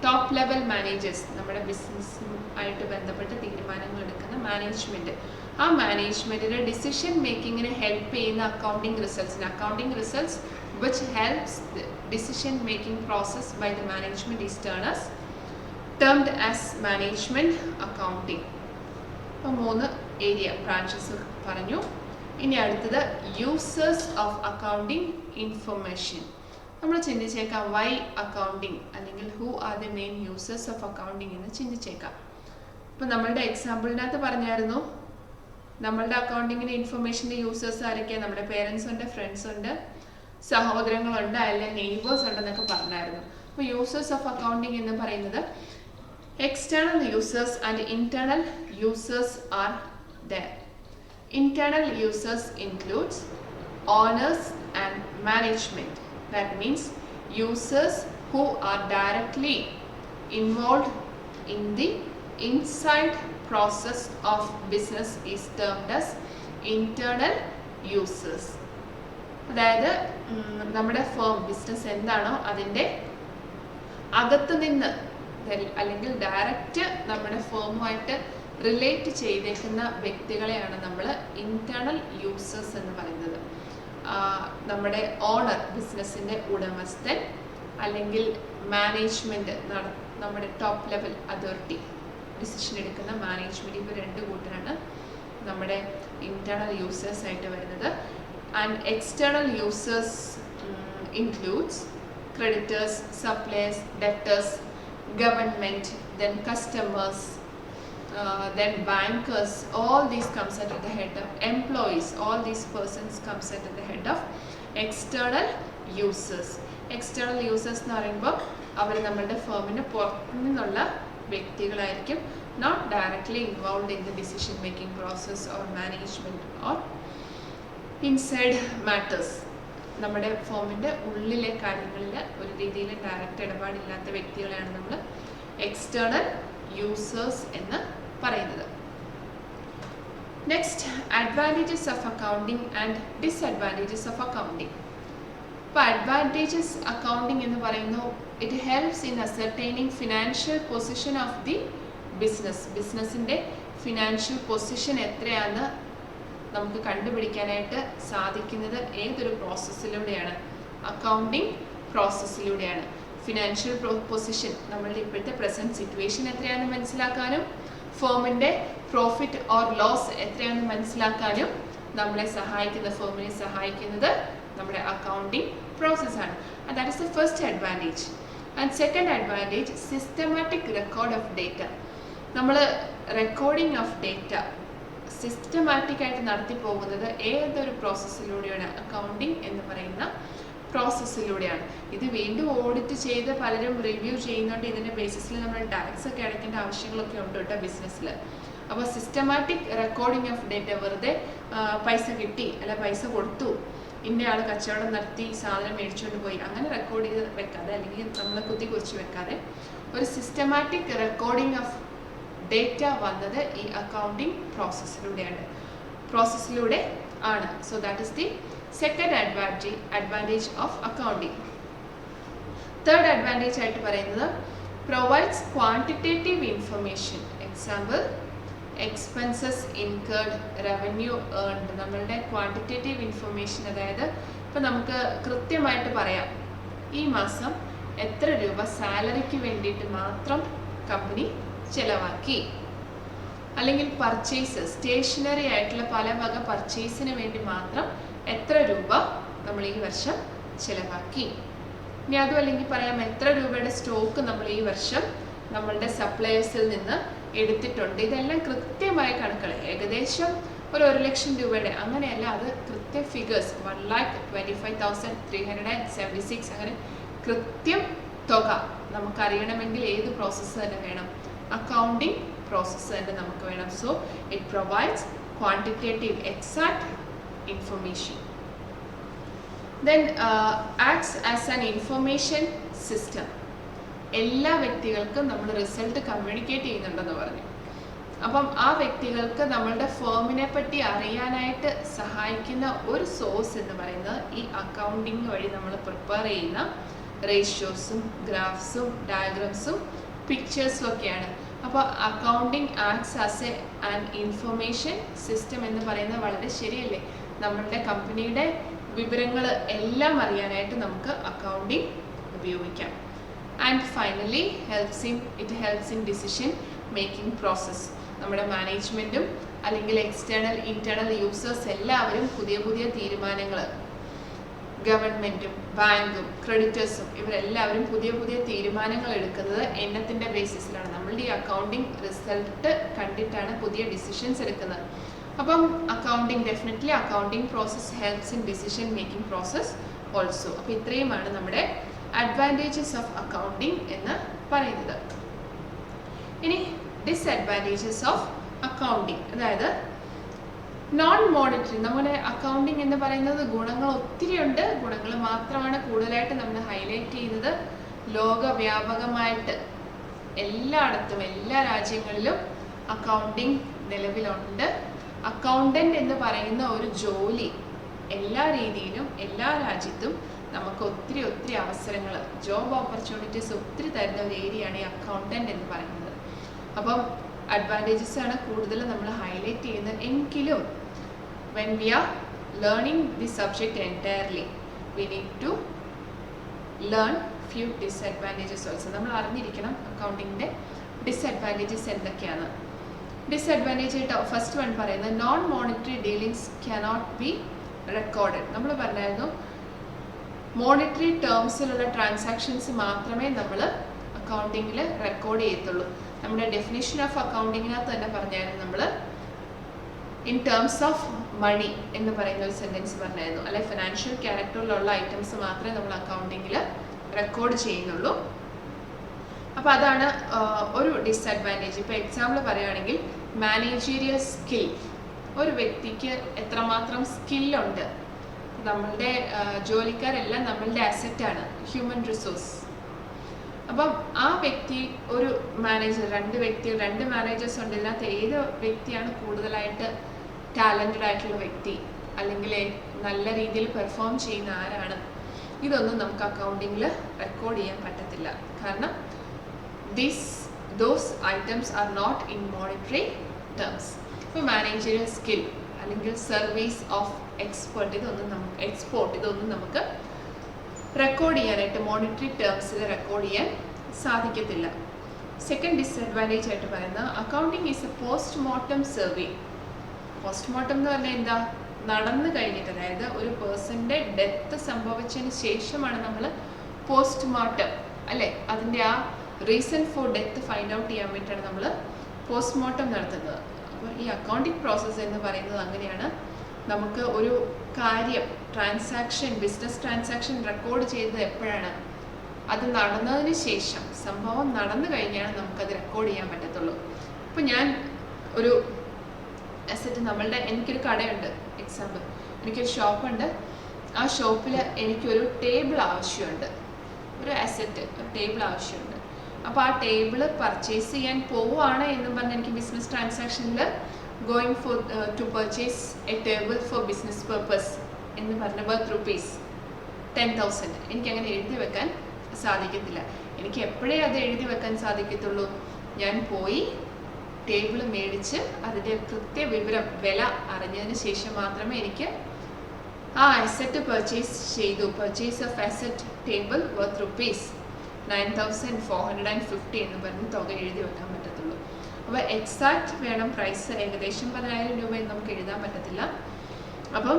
ടോപ്പ് ലെവൽ മാനേജേഴ്സ്, നമ്മുടെ ബിസിനസ്സുമായിട്ട് ബന്ധപ്പെട്ട് തീരുമാനങ്ങൾ എടുക്കുന്ന മാനേജ്മെൻറ്റ്, ആ മാനേജ്മെൻറ്റിൻ്റെ ഡിസിഷൻ മേക്കിങ്ങിന് ഹെൽപ്പ് ചെയ്യുന്ന അക്കൗണ്ടിങ് റിസൾട്ട്സിന്, accounting results which helps the decision making process by the management is termed as management accounting. അപ്പോൾ 3 ഏരിയ ബ്രാഞ്ചസ് പറഞ്ഞു. ഇനി അടുത്തത് യൂസേഴ്സ് ഓഫ് അക്കൗണ്ടിങ് ഇൻഫർമേഷൻ. നമ്മൾ ചിന്തിച്ചേക്കാം വൈ അക്കൗണ്ടിങ് അല്ലെങ്കിൽ who are the main users of accounting എന്ന് ചിന്തിച്ചേക്കാം. ഇപ്പം നമ്മളുടെ എക്സാമ്പിളിനകത്ത് പറഞ്ഞായിരുന്നു നമ്മളുടെ അക്കൗണ്ടിങ്ങിന് ഇൻഫർമേഷൻ്റെ യൂസേഴ്സ് ആരൊക്കെയാണ്? നമ്മുടെ പേരൻസ് ഉണ്ട്, ഫ്രണ്ട്സ് ഉണ്ട്, സഹോദരങ്ങളുണ്ട്, അല്ലെങ്കിൽ നെയ്ബേഴ്സ് ഉണ്ടെന്നൊക്കെ പറഞ്ഞായിരുന്നു. അപ്പോൾ യൂസേഴ്സ് ഓഫ് അക്കൗണ്ടിങ് എന്ന് പറയുന്നത് external users and internal users are there. Internal users includes owners and management. That means users who are directly involved in the inside process of business is termed as internal users. അതായത് നമ്മുടെ firm business എന്താണോ അതിൻ്റെ അകത്ത് നിന്ന് അല്ലെങ്കിൽ direct നമ്മുടെ ഫേമുമായിട്ട് relate ചെയ്തേക്കുന്ന വ്യക്തികളെയാണ് നമ്മൾ ഇന്റേണൽ യൂസേഴ്സ് എന്ന് പറയുന്നത്. നമ്മുടെ ഓണർ, ബിസിനസ്സിൻ്റെ ഉടമസ്ഥൻ, അല്ലെങ്കിൽ മാനേജ്മെൻറ്റ്, നമ്മുടെ ടോപ്പ് ലെവൽ അതോറിറ്റി, ഡിസിഷൻ എടുക്കുന്ന മാനേജ്മെൻറ്റ്, ഇവർ 2 കൂട്ടരാണ് നമ്മുടെ ഇന്റേണൽ യൂസേഴ്സ് ആയിട്ട് വരുന്നത്. And external users includes creditors, suppliers, debtors, government, then customers, then bankers. All these comes under the head of employees. All these persons comes under the head of external users. External users എന്ന് പറയുമ്പോൾ അവർ നമ്മളുടെ ഫേമിന് പുറത്തു നിന്നുള്ള വ്യക്തികളായിരിക്കും, not directly involved in the decision making process or management or inside matters. നമ്മുടെ ഫോമിൻ്റെ ഉള്ളിലെ കാര്യങ്ങളിൽ ഒരു രീതിയിൽ ഡയറക്റ്റ് ഇടപാടില്ലാത്ത വ്യക്തികളെയാണ് നമ്മൾ എക്സ്റ്റേണൽ യൂസേഴ്സ് എന്ന് പറയുന്നത്. Next, advantages of accounting and disadvantages of accounting. ഇപ്പോൾ അഡ്വാൻറ്റേജസ് അക്കൗണ്ടിങ് എന്ന് പറയുന്നു, it helps in ascertaining financial position of the ബിസിനസ്സിൻ്റെ ഫിനാൻഷ്യൽ പൊസിഷൻ എത്രയാണെന്ന് നമുക്ക് കണ്ടുപിടിക്കാനായിട്ട് സാധിക്കുന്നത് ഏതൊരു പ്രോസസ്സിലൂടെയാണ്? അക്കൗണ്ടിങ് പ്രോസസ്സിലൂടെയാണ്. ഫിനാൻഷ്യൽ പൊസിഷൻ, നമ്മളുടെ ഇപ്പോഴത്തെ പ്രസൻറ്റ് സിറ്റുവേഷൻ എത്രയാണെന്ന് മനസ്സിലാക്കാനും ഫേമിൻ്റെ പ്രോഫിറ്റ് ഓർ ലോസ് എത്രയാണെന്ന് മനസ്സിലാക്കാനും നമ്മളെ സഹായിക്കുന്ന, ഫേമിനെ സഹായിക്കുന്നത് നമ്മുടെ അക്കൗണ്ടിങ് പ്രോസസ്സാണ്. And that is the first advantage. And second advantage, systematic record of data. നമ്മൾ റെക്കോർഡിംഗ് ഓഫ് ഡേറ്റ സിസ്റ്റമാറ്റിക് ആയിട്ട് നടത്തി പോകുന്നത് ഏതൊരു പ്രോസസ്സിലൂടെയാണ്? അക്കൗണ്ടിങ് എന്ന് പറയുന്ന പ്രോസസ്സിലൂടെയാണ്. ഇത് വീണ്ടും ഓഡിറ്റ് ചെയ്ത് പലരും റിവ്യൂ ചെയ്യുന്നുണ്ട്. ഇതിൻ്റെ ബേസിസിൽ നമ്മൾ ടാക്സ് ഒക്കെ അടയ്ക്കേണ്ട ആവശ്യങ്ങളൊക്കെ ഉണ്ട് കേട്ടോ ബിസിനസ്സിൽ. അപ്പോൾ സിസ്റ്റമാറ്റിക് റെക്കോർഡിംഗ് ഓഫ് ഡേറ്റ, വെറുതെ പൈസ കിട്ടി അല്ല പൈസ കൊടുത്തു, ഇന്നയാൾ കച്ചവടം നടത്തി സാധനം മേടിച്ചുകൊണ്ട് പോയി, അങ്ങനെ റെക്കോർഡ് ചെയ്ത് വെക്കാതെ അല്ലെങ്കിൽ നമ്മൾ കുറിച്ച് വെക്കാതെ ഒരു സിസ്റ്റമാറ്റിക് റെക്കോർഡിംഗ് ഓഫ് ഡേറ്റ വന്നത് ഈ അക്കൗണ്ടിങ് പ്രോസസ്സിലൂടെ ആണ്. So that is the second advantage of accounting. Third advantage ആയിട്ട് പറയുന്നത്, provides quantitative information. Example, expenses incurred, revenue earned. നമ്മളുടെ ക്വാണ്ടിറ്റേറ്റീവ് ഇൻഫർമേഷൻ, അതായത് ഇപ്പം നമുക്ക് കൃത്യമായിട്ട് പറയാം ഈ മാസം എത്ര രൂപ സാലറിക്ക് വേണ്ടിയിട്ട് മാത്രം കമ്പനി ചിലവാക്കി, അല്ലെങ്കിൽ പർച്ചേസ്, സ്റ്റേഷനറി ആയിട്ടുള്ള പല വക പർച്ചേസിന് വേണ്ടി മാത്രം എത്ര രൂപ നമ്മൾ ഈ വർഷം ചിലവാക്കി. ഇനി അതും അല്ലെങ്കിൽ പറയാം എത്ര രൂപയുടെ സ്റ്റോക്ക് നമ്മൾ ഈ വർഷം നമ്മളുടെ സപ്ലയേഴ്സിൽ നിന്ന് എടുത്തിട്ടുണ്ട്. ഇതെല്ലാം കൃത്യമായ കണക്കുകൾ, ഏകദേശം ഒരു 1,00,000 രൂപയുടെ അങ്ങനെയല്ല, അത് കൃത്യ ഫിഗേഴ്സ് 1,25,376 അങ്ങനെ കൃത്യം തുക നമുക്കറിയണമെങ്കിൽ ഏത് പ്രോസസ്സ് തന്നെ വേണം? അക്കൗണ്ടിങ് പ്രോസസ്സ് തന്നെ നമുക്ക് വേണം. So it provides quantitative exact information. Then acts as an information system. എല്ലാ വ്യക്തികൾക്കും നമ്മൾ റിസൾട്ട് കമ്മ്യൂണിക്കേറ്റ് ചെയ്യുന്നുണ്ടെന്ന് പറഞ്ഞു. അപ്പം ആ വ്യക്തികൾക്ക് നമ്മളുടെ ഫേമിനെ പറ്റി അറിയാനായിട്ട് സഹായിക്കുന്ന ഒരു സോഴ്സ് എന്ന് പറയുന്നത് ഈ അക്കൗണ്ടിങ് വഴി നമ്മൾ പ്രിപ്പയർ ചെയ്യുന്ന റേഷ്യോസും ഗ്രാഫ്സും ഡയഗ്രാംസും പിക്ചേഴ്സും ഒക്കെയാണ്. അപ്പോൾ accounting acts as an information system എന്ന് പറയുന്നത് വളരെ ശരിയല്ലേ? നമ്മളുടെ കമ്പനിയുടെ വിവരങ്ങൾ എല്ലാം അറിയാനായിട്ട് നമുക്ക് അക്കൗണ്ടിങ് ഉപയോഗിക്കാം. And finally it helps in decision making process. നമ്മുടെ മാനേജ്മെൻറ്റും അല്ലെങ്കിൽ എക്സ്റ്റേണൽ ഇൻറ്റേർണൽ യൂസേഴ്സ് എല്ലാവരും പുതിയ പുതിയ തീരുമാനങ്ങൾ, ഗവൺമെൻറ്റും ബാങ്കും ക്രെഡിറ്റേഴ്സും ഇവരെല്ലാവരും പുതിയ പുതിയ തീരുമാനങ്ങൾ എടുക്കുന്നത് എണ്ണത്തിൻ്റെ ബേസിസിലാണ്. നമ്മളുടെ ഈ അക്കൗണ്ടിങ് റിസൾട്ട് കണ്ടിട്ടാണ് പുതിയ ഡിസിഷൻസ് എടുക്കുന്നത്. അപ്പം definitely accounting process helps in decision making process also. അപ്പോൾ ഇത്രയുമാണ് നമ്മുടെ അഡ്വാൻറ്റേജസ് ഓഫ് അക്കൗണ്ടിങ് എന്ന് പറയുന്നത്. ഇനി ഡിസ്അഡ്വാൻറ്റേജസ് ഓഫ് അക്കൗണ്ടിങ്, അതായത് നോൺ മോണിറ്ററി. നമ്മുടെ അക്കൗണ്ടിങ് എന്ന് പറയുന്നത് ഗുണങ്ങൾ ഒത്തിരി ഉണ്ട്. ഗുണങ്ങൾ മാത്രമാണ് കൂടുതലായിട്ട് നമ്മൾ ഹൈലൈറ്റ് ചെയ്യുന്നത്. ലോകവ്യാപകമായിട്ട് എല്ലായിടത്തും എല്ലാ രാജ്യങ്ങളിലും അക്കൗണ്ടിങ് നിലവിലുണ്ട്. അക്കൗണ്ടന്റ് എന്ന് പറയുന്ന ഒരു ജോലി എല്ലാ രീതിയിലും എല്ലാ രാജ്യത്തും നമുക്ക് ഒത്തിരി ഒത്തിരി അവസരങ്ങൾ, ജോബ് ഓപ്പർച്യൂണിറ്റീസ് ഒത്തിരി തരുന്ന ഒരു ഏരിയയാണ് ഈ അക്കൗണ്ടന്റ് എന്ന് പറയുന്നത്. അപ്പം അഡ്വാൻറ്റേജസ് ആണ് കൂടുതൽ നമ്മൾ ഹൈലൈറ്റ് ചെയ്യുന്നത്. എങ്കിലും when we are learning the subject entirely, we need to learn few disadvantages also. നമ്മൾ അറിഞ്ഞിരിക്കണം അക്കൗണ്ടിങ്ങിൻ്റെ ഡിസ്അഡ്വാൻറ്റേജസ് എന്തൊക്കെയാണ്. ഡിസ്അഡ്വാൻറ്റേജ് ആയിട്ട് ഫസ്റ്റ് വൺ പറയുന്നത് non monetary dealings cannot be recorded. നമ്മൾ പറഞ്ഞായിരുന്നു മോണിറ്ററി ടേംസിലുള്ള ട്രാൻസാക്ഷൻസ് മാത്രമേ നമ്മൾ അക്കൗണ്ടിങ്ങിൽ റെക്കോർഡ് ചെയ്യത്തുള്ളൂ. നമ്മുടെ ഡെഫിനിഷൻ ഓഫ് അക്കൗണ്ടിങ്ങിനകത്ത് തന്നെ പറഞ്ഞായിരുന്നു നമ്മൾ ഇൻ ടേംസ് ഓഫ് മണി എന്ന് പറയുന്ന ഒരു സെൻറ്റൻസ് പറഞ്ഞായിരുന്നു. അല്ലെ ഫിനാൻഷ്യൽ ക്യാരക്ടറിലുള്ള ഐറ്റംസ് മാത്രമേ നമ്മൾ അക്കൗണ്ടിങ്ങിൽ റെക്കോർഡ് ചെയ്യുന്നുള്ളൂ. അപ്പോൾ അതാണ് ഒരു ഡിസ്അഡ്വാൻറ്റേജ്. ഇപ്പോൾ എക്സാമ്പിൾ പറയുകയാണെങ്കിൽ മാനേജീരിയൽ സ്കിൽ, ഒരു വ്യക്തിക്ക് എത്രമാത്രം സ്കില്ലുണ്ട്. നമ്മളുടെ ജോലിക്കാരെല്ലാം നമ്മളുടെ അസറ്റാണ്, ഹ്യൂമൻ റിസോഴ്സ്. അപ്പം ആ വ്യക്തി ഒരു മാനേജർ, രണ്ട് മാനേജേഴ്സ് ഉണ്ട്. ഇതിനകത്ത് ഏത് വ്യക്തിയാണ് കൂടുതലായിട്ട് ടാലൻറ്റഡ് ആയിട്ടുള്ള വ്യക്തി, അല്ലെങ്കിൽ നല്ല രീതിയിൽ പെർഫോം ചെയ്യുന്ന ആരാണ്, ഇതൊന്നും നമുക്ക് അക്കൗണ്ടിങ്ങിൽ റെക്കോർഡ് ചെയ്യാൻ പറ്റത്തില്ല. കാരണം those items are not in monetary terms. ഇപ്പോൾ മാനേജറിയൽ സ്കിൽ അല്ലെങ്കിൽ സർവീസ് ഓഫ് എക്സ്പോർട്ട് ഇതൊന്നും നമുക്ക് റെക്കോർഡ് ചെയ്യാനായിട്ട് മോണിറ്ററി ടേംസിൽ റെക്കോർഡ് ചെയ്യാൻ സാധിക്കത്തില്ല. സെക്കൻഡ് ഡിസ്അഡ്വാൻറ്റേജ് ആയിട്ട് പറയുന്നത് accounting is a postmortem survey. Postmortem എന്ന് പറഞ്ഞാൽ എന്താ? നടന്നു കഴിഞ്ഞിട്ട്, അതായത് ഒരു പേഴ്സൻ്റെ ഡെത്ത് സംഭവിച്ചതിന് ശേഷമാണ് നമ്മൾ പോസ്റ്റ്മോർട്ടം, അല്ലേ, അതിൻ്റെ ആ reason for death find out ചെയ്യാൻ വേണ്ടിയിട്ടാണ് നമ്മൾ പോസ്റ്റ്മോർട്ടം നടത്തുന്നത്. അപ്പോൾ ഈ അക്കൗണ്ടിങ് പ്രോസസ്സ് എന്ന് പറയുന്നത് അങ്ങനെയാണ്. നമുക്ക് ഒരു കാര്യം, ബിസിനസ് ട്രാൻസാക്ഷൻ റെക്കോർഡ് ചെയ്തത് എപ്പോഴാണ്? അത് നടന്നതിന് ശേഷം, സംഭവം നടന്നു കഴിഞ്ഞാണ് നമുക്കത് റെക്കോർഡ് ചെയ്യാൻ പറ്റത്തുള്ളൂ. ഇപ്പോൾ ഞാൻ ഒരു അസറ്റ്, എനിക്കൊരു കടയുണ്ട്, എക്സാമ്പിൾ, എനിക്കൊരു ഷോപ്പുണ്ട്. ആ ഷോപ്പിൽ എനിക്കൊരു ടേബിൾ ആവശ്യമുണ്ട്, ഒരു ടേബിൾ ആവശ്യമുണ്ട്. അപ്പോൾ ആ ടേബിൾ പർച്ചേസ് ചെയ്യാൻ പോവുകയാണ് എന്നും പറഞ്ഞ് എനിക്ക് business ട്രാൻസാക്ഷനിൽ going to purchase a table for business purpose എന്ന് പറഞ്ഞ വർത്ത് ₹10,000 എനിക്കങ്ങനെ എഴുതി വെക്കാൻ സാധിക്കത്തില്ല. എനിക്ക് എപ്പോഴേ അത് എഴുതി വെക്കാൻ സാധിക്കത്തുള്ളൂ? ഞാൻ പോയി ടേബിൾ മേടിച്ച് അതിൻ്റെ കൃത്യവിവരം, വില അറിഞ്ഞതിന് ശേഷം മാത്രമേ എനിക്ക് ആ asset purchase of asset table worth ₹9,450 എന്ന് പറഞ്ഞ് തുക എഴുതി വെക്കാൻ പറ്റത്തുള്ളൂ. അപ്പോൾ എക്സാക്റ്റ് വേണം പ്രൈസ്, ഏകദേശം 10,000 രൂപയെന്ന് നമുക്ക് എഴുതാൻ പറ്റത്തില്ല. അപ്പം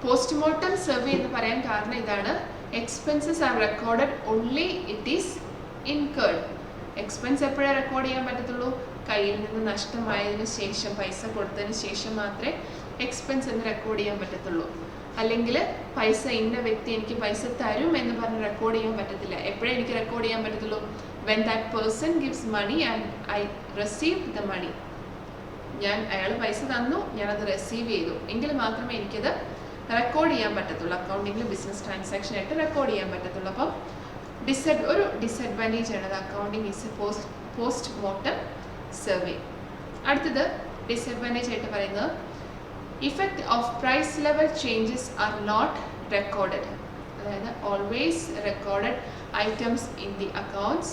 പോസ്റ്റ്മോർട്ടം സർവേ എന്ന് പറയാൻ കാരണം ഇതാണ്. Expenses are recorded only it is incurred. Expense എപ്പോഴേ റെക്കോർഡ് ചെയ്യാൻ പറ്റത്തുള്ളൂ? കയ്യിൽ നിന്ന് നഷ്ടമായതിനു ശേഷം, പൈസ കൊടുത്തതിന് ശേഷം മാത്രമേ എക്സ്പെൻസ് എന്ന് റെക്കോർഡ് ചെയ്യാൻ പറ്റത്തുള്ളൂ. അല്ലെങ്കിൽ പൈസ, ഇന്ന വ്യക്തി എനിക്ക് പൈസ തരും എന്ന് പറഞ്ഞ് റെക്കോർഡ് ചെയ്യാൻ പറ്റത്തില്ല. എപ്പോഴേ എനിക്ക് റെക്കോർഡ് ചെയ്യാൻ പറ്റത്തുള്ളൂ? when that person gives money and I received the money. അയാൾ പൈസ തന്നു, ഞാനത് റിസീവ് ചെയ്തു, എങ്കിൽ മാത്രമേ എനിക്കത് റെക്കോർഡ് ചെയ്യാൻ പറ്റത്തുള്ളൂ. അക്കൗണ്ടിങ്ങിൽ ബിസിനസ് ട്രാൻസാക്ഷൻ ആയിട്ട് റെക്കോർഡ് ചെയ്യാൻ പറ്റത്തുള്ളൂ. അപ്പം ഒരു ഡിസ്അഡ്വാൻറ്റേജ് ആണ് accounting is a postmortem survey. അടുത്തത് ഡിസ്അഡ്വാൻറ്റേജ് ആയിട്ട് പറയുന്നത് effect of price level changes are not recorded. അതായത് always recorded items in the accounts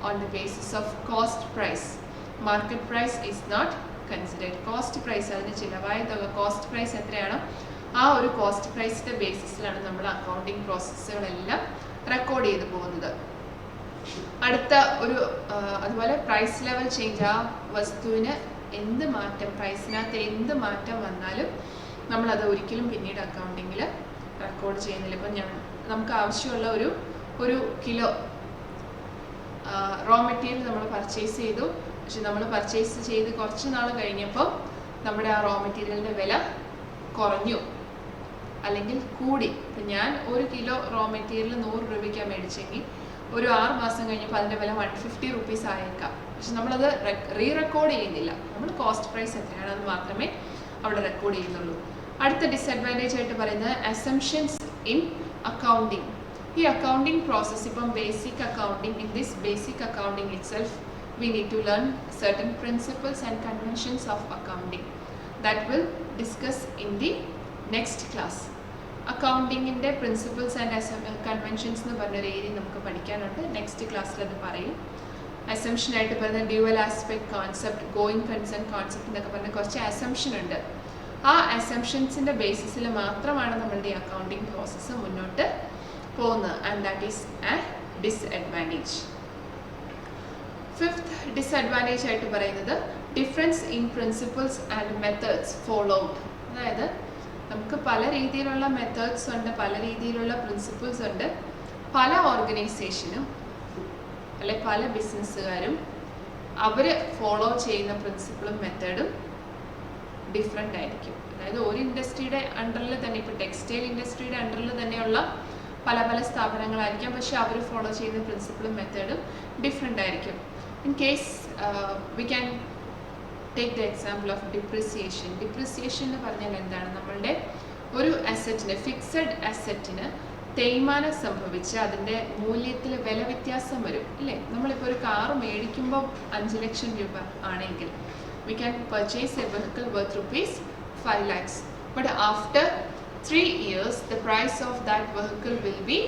on the basis of cost price. Market price is not considered. Cost price, അതിന് ചിലവായ തുക, cost price എത്രയാണോ ആ ഒരു cost പ്രൈസിൻ്റെ ബേസിസിലാണ് നമ്മൾ accounting പ്രോസസ്സുകളെല്ലാം record ചെയ്ത് പോകുന്നത്. അടുത്ത ഒരു അതുപോലെ പ്രൈസ് ലെവൽ ചേഞ്ച്, ആ വസ്തുവിന് എന്ത് മാറ്റം, പ്രൈസിനകത്ത് എന്ത് മാറ്റം വന്നാലും നമ്മളത് ഒരിക്കലും പിന്നീട് അക്കൗണ്ടിങ്ങിൽ റെക്കോർഡ് ചെയ്യുന്നില്ല. ഇപ്പം നമുക്ക് ആവശ്യമുള്ള ഒരു കിലോ റോ മെറ്റീരിയൽ നമ്മൾ പർച്ചേസ് ചെയ്തു. പക്ഷെ നമ്മൾ പർച്ചേസ് ചെയ്ത് കുറച്ച് നാൾ കഴിഞ്ഞപ്പോൾ നമ്മുടെ ആ റോ മെറ്റീരിയലിൻ്റെ വില കുറഞ്ഞു അല്ലെങ്കിൽ കൂടി. ഇപ്പം ഞാൻ 1 കിലോ റോ മെറ്റീരിയൽ 100 രൂപയ്ക്കാണ് മേടിച്ചെങ്കിൽ ഒരു 6 മാസം കഴിഞ്ഞപ്പോൾ അതിൻ്റെ വില 150 റുപ്പീസ് ആയേക്കാം. പക്ഷെ നമ്മളത് റെക്കോർഡ് ചെയ്യുന്നില്ല. നമ്മൾ കോസ്റ്റ് പ്രൈസ് എത്രയാണ് അത് മാത്രമേ അവിടെ റെക്കോർഡ് ചെയ്യുന്നുള്ളൂ. അടുത്ത ഡിസഡ്വാൻറ്റേജ് ആയിട്ട് പറയുന്നത് അസംഷൻസ് ഇൻ അക്കൗണ്ടിങ്. ഈ അക്കൗണ്ടിങ് പ്രോസസ്സ് ഇപ്പം basic accounting, in this basic accounting itself we need to learn certain principles and conventions of accounting that will discuss in the next class. അക്കൗണ്ടിങ്ങിൻ്റെ principles and conventions എന്ന് പറഞ്ഞൊരു area നമുക്ക് പഠിക്കാനുണ്ട്. Next ക്ലാസ്സിൽ അത് പറയും. അസംഷനായിട്ട് പറയുന്ന dual aspect concept, going concern concept എന്നൊക്കെ പറഞ്ഞ കുറച്ച് അസംഷൻ ഉണ്ട്. ആ അസംഷൻസിൻ്റെ ബേസിസിൽ മാത്രമാണ് നമ്മളുടെ അക്കൗണ്ടിങ് പ്രോസസ്സ് മുന്നോട്ട് പോകുന്നത്. And that is A disadvantage. Fifth disadvantage ആയിട്ട് പറയുന്നത് difference in principles and methods followed. അതായത് നമുക്ക് പല രീതിയിലുള്ള മെത്തേഡ്സ് ഉണ്ട്, പല രീതിയിലുള്ള പ്രിൻസിപ്പിൾസ് ഉണ്ട്. പല ഓർഗനൈസേഷനും അല്ലെ പല ബിസിനസ്സുകാരും അവർ ഫോളോ ചെയ്യുന്ന പ്രിൻസിപ്പിളും മെത്തേഡും ഡിഫറെൻ്റ് ആയിരിക്കും. അതായത് ഒരു ഇൻഡസ്ട്രിയുടെ അണ്ടറിൽ തന്നെ, ഇപ്പോൾ ടെക്സ്റ്റൈൽ ഇൻഡസ്ട്രിയുടെ അണ്ടറിൽ തന്നെയുള്ള പല പല സ്ഥാപനങ്ങളായിരിക്കാം, പക്ഷെ അവർ ഫോളോ ചെയ്യുന്ന പ്രിൻസിപ്പിളും മെത്തേഡും ഡിഫറെൻ്റ് ആയിരിക്കും. In case we can take the example of depreciation. Depreciation എന്ന് പറഞ്ഞാൽ എന്താണ്? നമ്മളുടെ ഒരു അസറ്റിന്, ഫിക്സഡ് അസറ്റിന് തേയ്മാനം സംഭവിച്ച് അതിൻ്റെ മൂല്യത്തിൽ വില വ്യത്യാസം വരും ഇല്ലേ? നമ്മളിപ്പോൾ ഒരു കാർ മേടിക്കുമ്പോൾ 5 ലക്ഷം രൂപ ആണെങ്കിൽ we can purchase a vehicle worth ₹5 lakhs, but after 3 years the price of that vehicle will be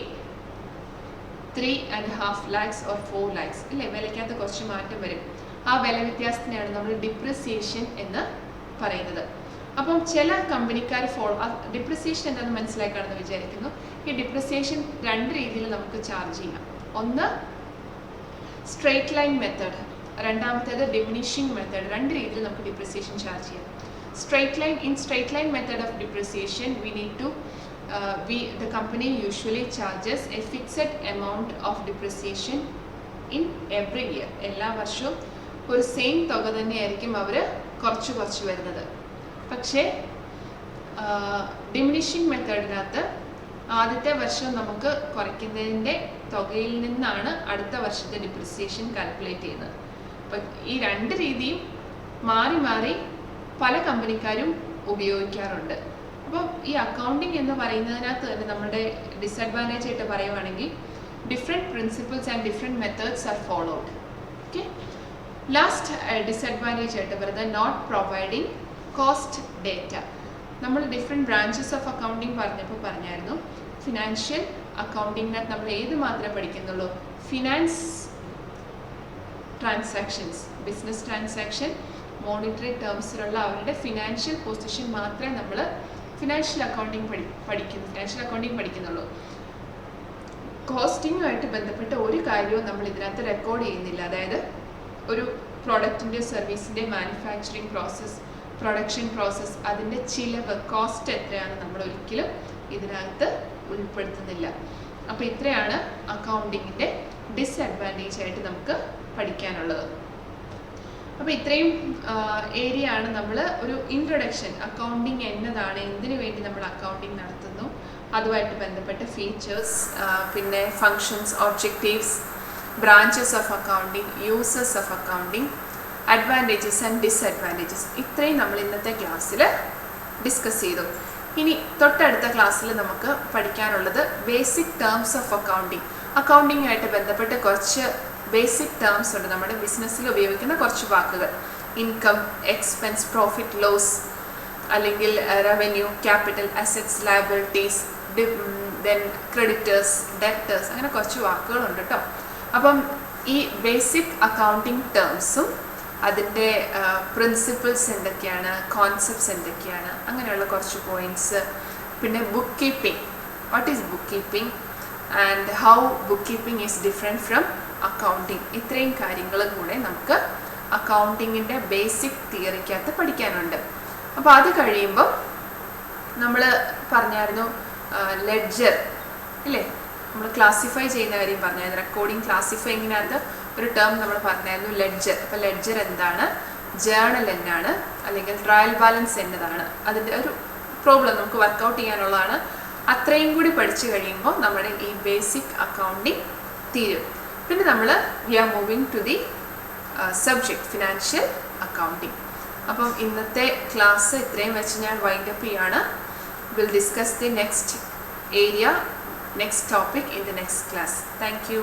3.5 lakhs or 4 lakhs ഇല്ലേ? വിലയ്ക്കകത്ത് കുറച്ച് മാറ്റം വരും. ആ വില വ്യത്യാസത്തിനെയാണ് നമ്മൾ ഡിപ്രിസിയേഷൻ എന്ന് പറയുന്നത്. അപ്പം ചില കമ്പനിക്കാർ ഡിപ്രിസിയേഷൻ എന്താണെന്ന് മനസ്സിലാക്കാണെന്ന് വിചാരിക്കുന്നു. ഈ ഡിപ്രിസിയേഷൻ 2 രീതിയിൽ നമുക്ക് ചാർജ് ചെയ്യാം. ഒന്ന് സ്ട്രെയിറ്റ് ലൈൻ മെത്തേഡ്, രണ്ടാമത്തേത് ഡിമിനിഷിംഗ് മെത്തേഡ്. 2 രീതിയിൽ നമുക്ക് ഡിപ്രിസിയേഷൻ ചാർജ് ചെയ്യാം. Straight line method of depreciation we need to the company usually charges a fixed amount of depreciation in every year. എല്ലാ വർഷവും ഒരു സെയിം തുക തന്നെയായിരിക്കും അവർ കുറച്ച് വരുന്നത്. പക്ഷേ ഡിമിനിഷിംഗ് മെത്തേഡിനകത്ത് ആദ്യത്തെ വർഷം നമുക്ക് കുറയ്ക്കുന്നതിൻ്റെ തുകയിൽ നിന്നാണ് അടുത്ത വർഷത്തെ ഡിപ്രിസിയേഷൻ കാൽക്കുലേറ്റ് ചെയ്യുന്നത്. അപ്പം ഈ 2 രീതിയും മാറി മാറി പല കമ്പനിക്കാരും ഉപയോഗിക്കാറുണ്ട്. അപ്പോൾ ഈ അക്കൗണ്ടിങ് എന്ന് പറയുന്നതിനകത്ത് തന്നെ നമ്മുടെ ഡിസഡ്വാൻറ്റേജ് ആയിട്ട് പറയുവാണെങ്കിൽ different principles and different methods are followed. Okay, last disadvantage ആയിട്ട് പറയുന്നത് നോട്ട് പ്രൊവൈഡിങ് കോസ്റ്റ് ഡേറ്റ. നമ്മൾ ഡിഫറെൻറ്റ് ബ്രാഞ്ചസ് ഓഫ് അക്കൗണ്ടിങ് പറഞ്ഞായിരുന്നു. ഫിനാൻഷ്യൽ അക്കൗണ്ടിങ്ങിനകത്ത് നമ്മൾ ഏത് മാത്രമേ പഠിക്കുന്നുള്ളൂ? Finance transactions, business transaction, monetary ടേംസിലുള്ള അവരുടെ ഫിനാൻഷ്യൽ പൊസിഷൻ മാത്രമേ നമ്മൾ ഫിനാൻഷ്യൽ അക്കൗണ്ടിങ് പഠിക്കുന്നുള്ളൂ. കോസ്റ്റിങ്ങുമായിട്ട് ബന്ധപ്പെട്ട ഒരു കാര്യവും നമ്മൾ ഇതിനകത്ത് റെക്കോർഡ് ചെയ്യുന്നില്ല. അതായത് ഒരു പ്രോഡക്റ്റിൻ്റെ സർവീസിൻ്റെ മാനുഫാക്ചറിങ് പ്രോസസ്സ്, പ്രൊഡക്ഷൻ പ്രോസസ്സ്, അതിൻ്റെ ചിലവ്, കോസ്റ്റ് എത്രയാണ് നമ്മൾ ഒരിക്കലും ഇതിനകത്ത് ഉൾപ്പെടുത്തുന്നില്ല. അപ്പോൾ ഇത്രയാണ് അക്കൗണ്ടിങ്ങിൻ്റെ ഡിസ്അഡ്വാൻറ്റേജ് ആയിട്ട് നമുക്ക് പഠിക്കാനുള്ളത്. അപ്പോൾ ഇത്രയും ഏരിയ ആണ് നമ്മൾ ഒരു ഇൻട്രൊഡക്ഷൻ, അക്കൗണ്ടിങ് എന്നതാണ്, എന്തിനു വേണ്ടി നമ്മൾ അക്കൗണ്ടിങ് നടത്തുന്നു, അതുമായിട്ട് ബന്ധപ്പെട്ട ഫീച്ചേഴ്സ്, പിന്നെ functions, objectives, branches of accounting, uses of accounting, advantages and disadvantages, ഇത്രയും നമ്മൾ ഇന്നത്തെ ക്ലാസ്സിൽ ഡിസ്കസ് ചെയ്തു. ഇനി തൊട്ടടുത്ത ക്ലാസ്സിൽ നമുക്ക് പഠിക്കാനുള്ളത് ബേസിക് ടേംസ് ഓഫ് അക്കൗണ്ടിങ്. അക്കൗണ്ടിങ്ങുമായിട്ട് ബന്ധപ്പെട്ട് കുറച്ച് ബേസിക് ടേംസ് ഉണ്ട്, നമ്മുടെ ബിസിനസ്സിൽ ഉപയോഗിക്കുന്ന കുറച്ച് വാക്കുകൾ. ഇൻകം, എക്സ്പെൻസ്, പ്രോഫിറ്റ്, ലോസ്, അല്ലെങ്കിൽ revenue, capital, assets, liabilities, then creditors, debtors, അങ്ങനെ കുറച്ച് വാക്കുകളുണ്ട് കേട്ടോ. അപ്പം ഈ ബേസിക് അക്കൗണ്ടിങ് ടേംസും അതിൻ്റെ പ്രിൻസിപ്പിൾസ് എന്തൊക്കെയാണ്, കോൺസെപ്റ്റ്സ് എന്തൊക്കെയാണ്, അങ്ങനെയുള്ള കുറച്ച് പോയിൻറ്റ്സ് പിന്നെ book keeping, what is book keeping and how book keeping is different from accounting. ഇത്രയും കാര്യങ്ങളും കൂടെ നമുക്ക് അക്കൗണ്ടിങ്ങിൻ്റെ ബേസിക് തിയറിക്കകത്ത് പഠിക്കാനുണ്ട്. അപ്പോൾ അത് കഴിയുമ്പം നമ്മൾ പറഞ്ഞായിരുന്നു ലെഡ്ജർ ഇല്ലേ, നമ്മൾ ക്ലാസിഫൈ ചെയ്യുന്ന കാര്യം പറഞ്ഞായിരുന്നു. റെക്കോർഡിംഗ് ക്ലാസിഫൈങ്ങിനകത്ത് ഒരു ടേം നമ്മൾ പറഞ്ഞായിരുന്നു ലെഡ്ജർ. അപ്പോൾ ലെഡ്ജർ എന്താണ്, ജേണൽ എന്നാണ്, അല്ലെങ്കിൽ ട്രയൽ ബാലൻസ് എന്നതാണ്, അതിൻ്റെ ഒരു പ്രോബ്ലം നമുക്ക് വർക്കൗട്ട് ചെയ്യാനുള്ളതാണ്. അത്രയും കൂടി പഠിച്ചു കഴിയുമ്പോൾ നമ്മുടെ ഈ ബേസിക് അക്കൗണ്ടിങ് തീരും. പിന്നെ നമ്മൾ we are moving to the subject financial accounting. അപ്പം ഇന്നത്തെ ക്ലാസ് ഇത്രയും വെച്ച് ഞാൻ വൈൻഡപ്പ് ചെയ്യാണ്. Will discuss the next area, next topic in the next class. Thank you.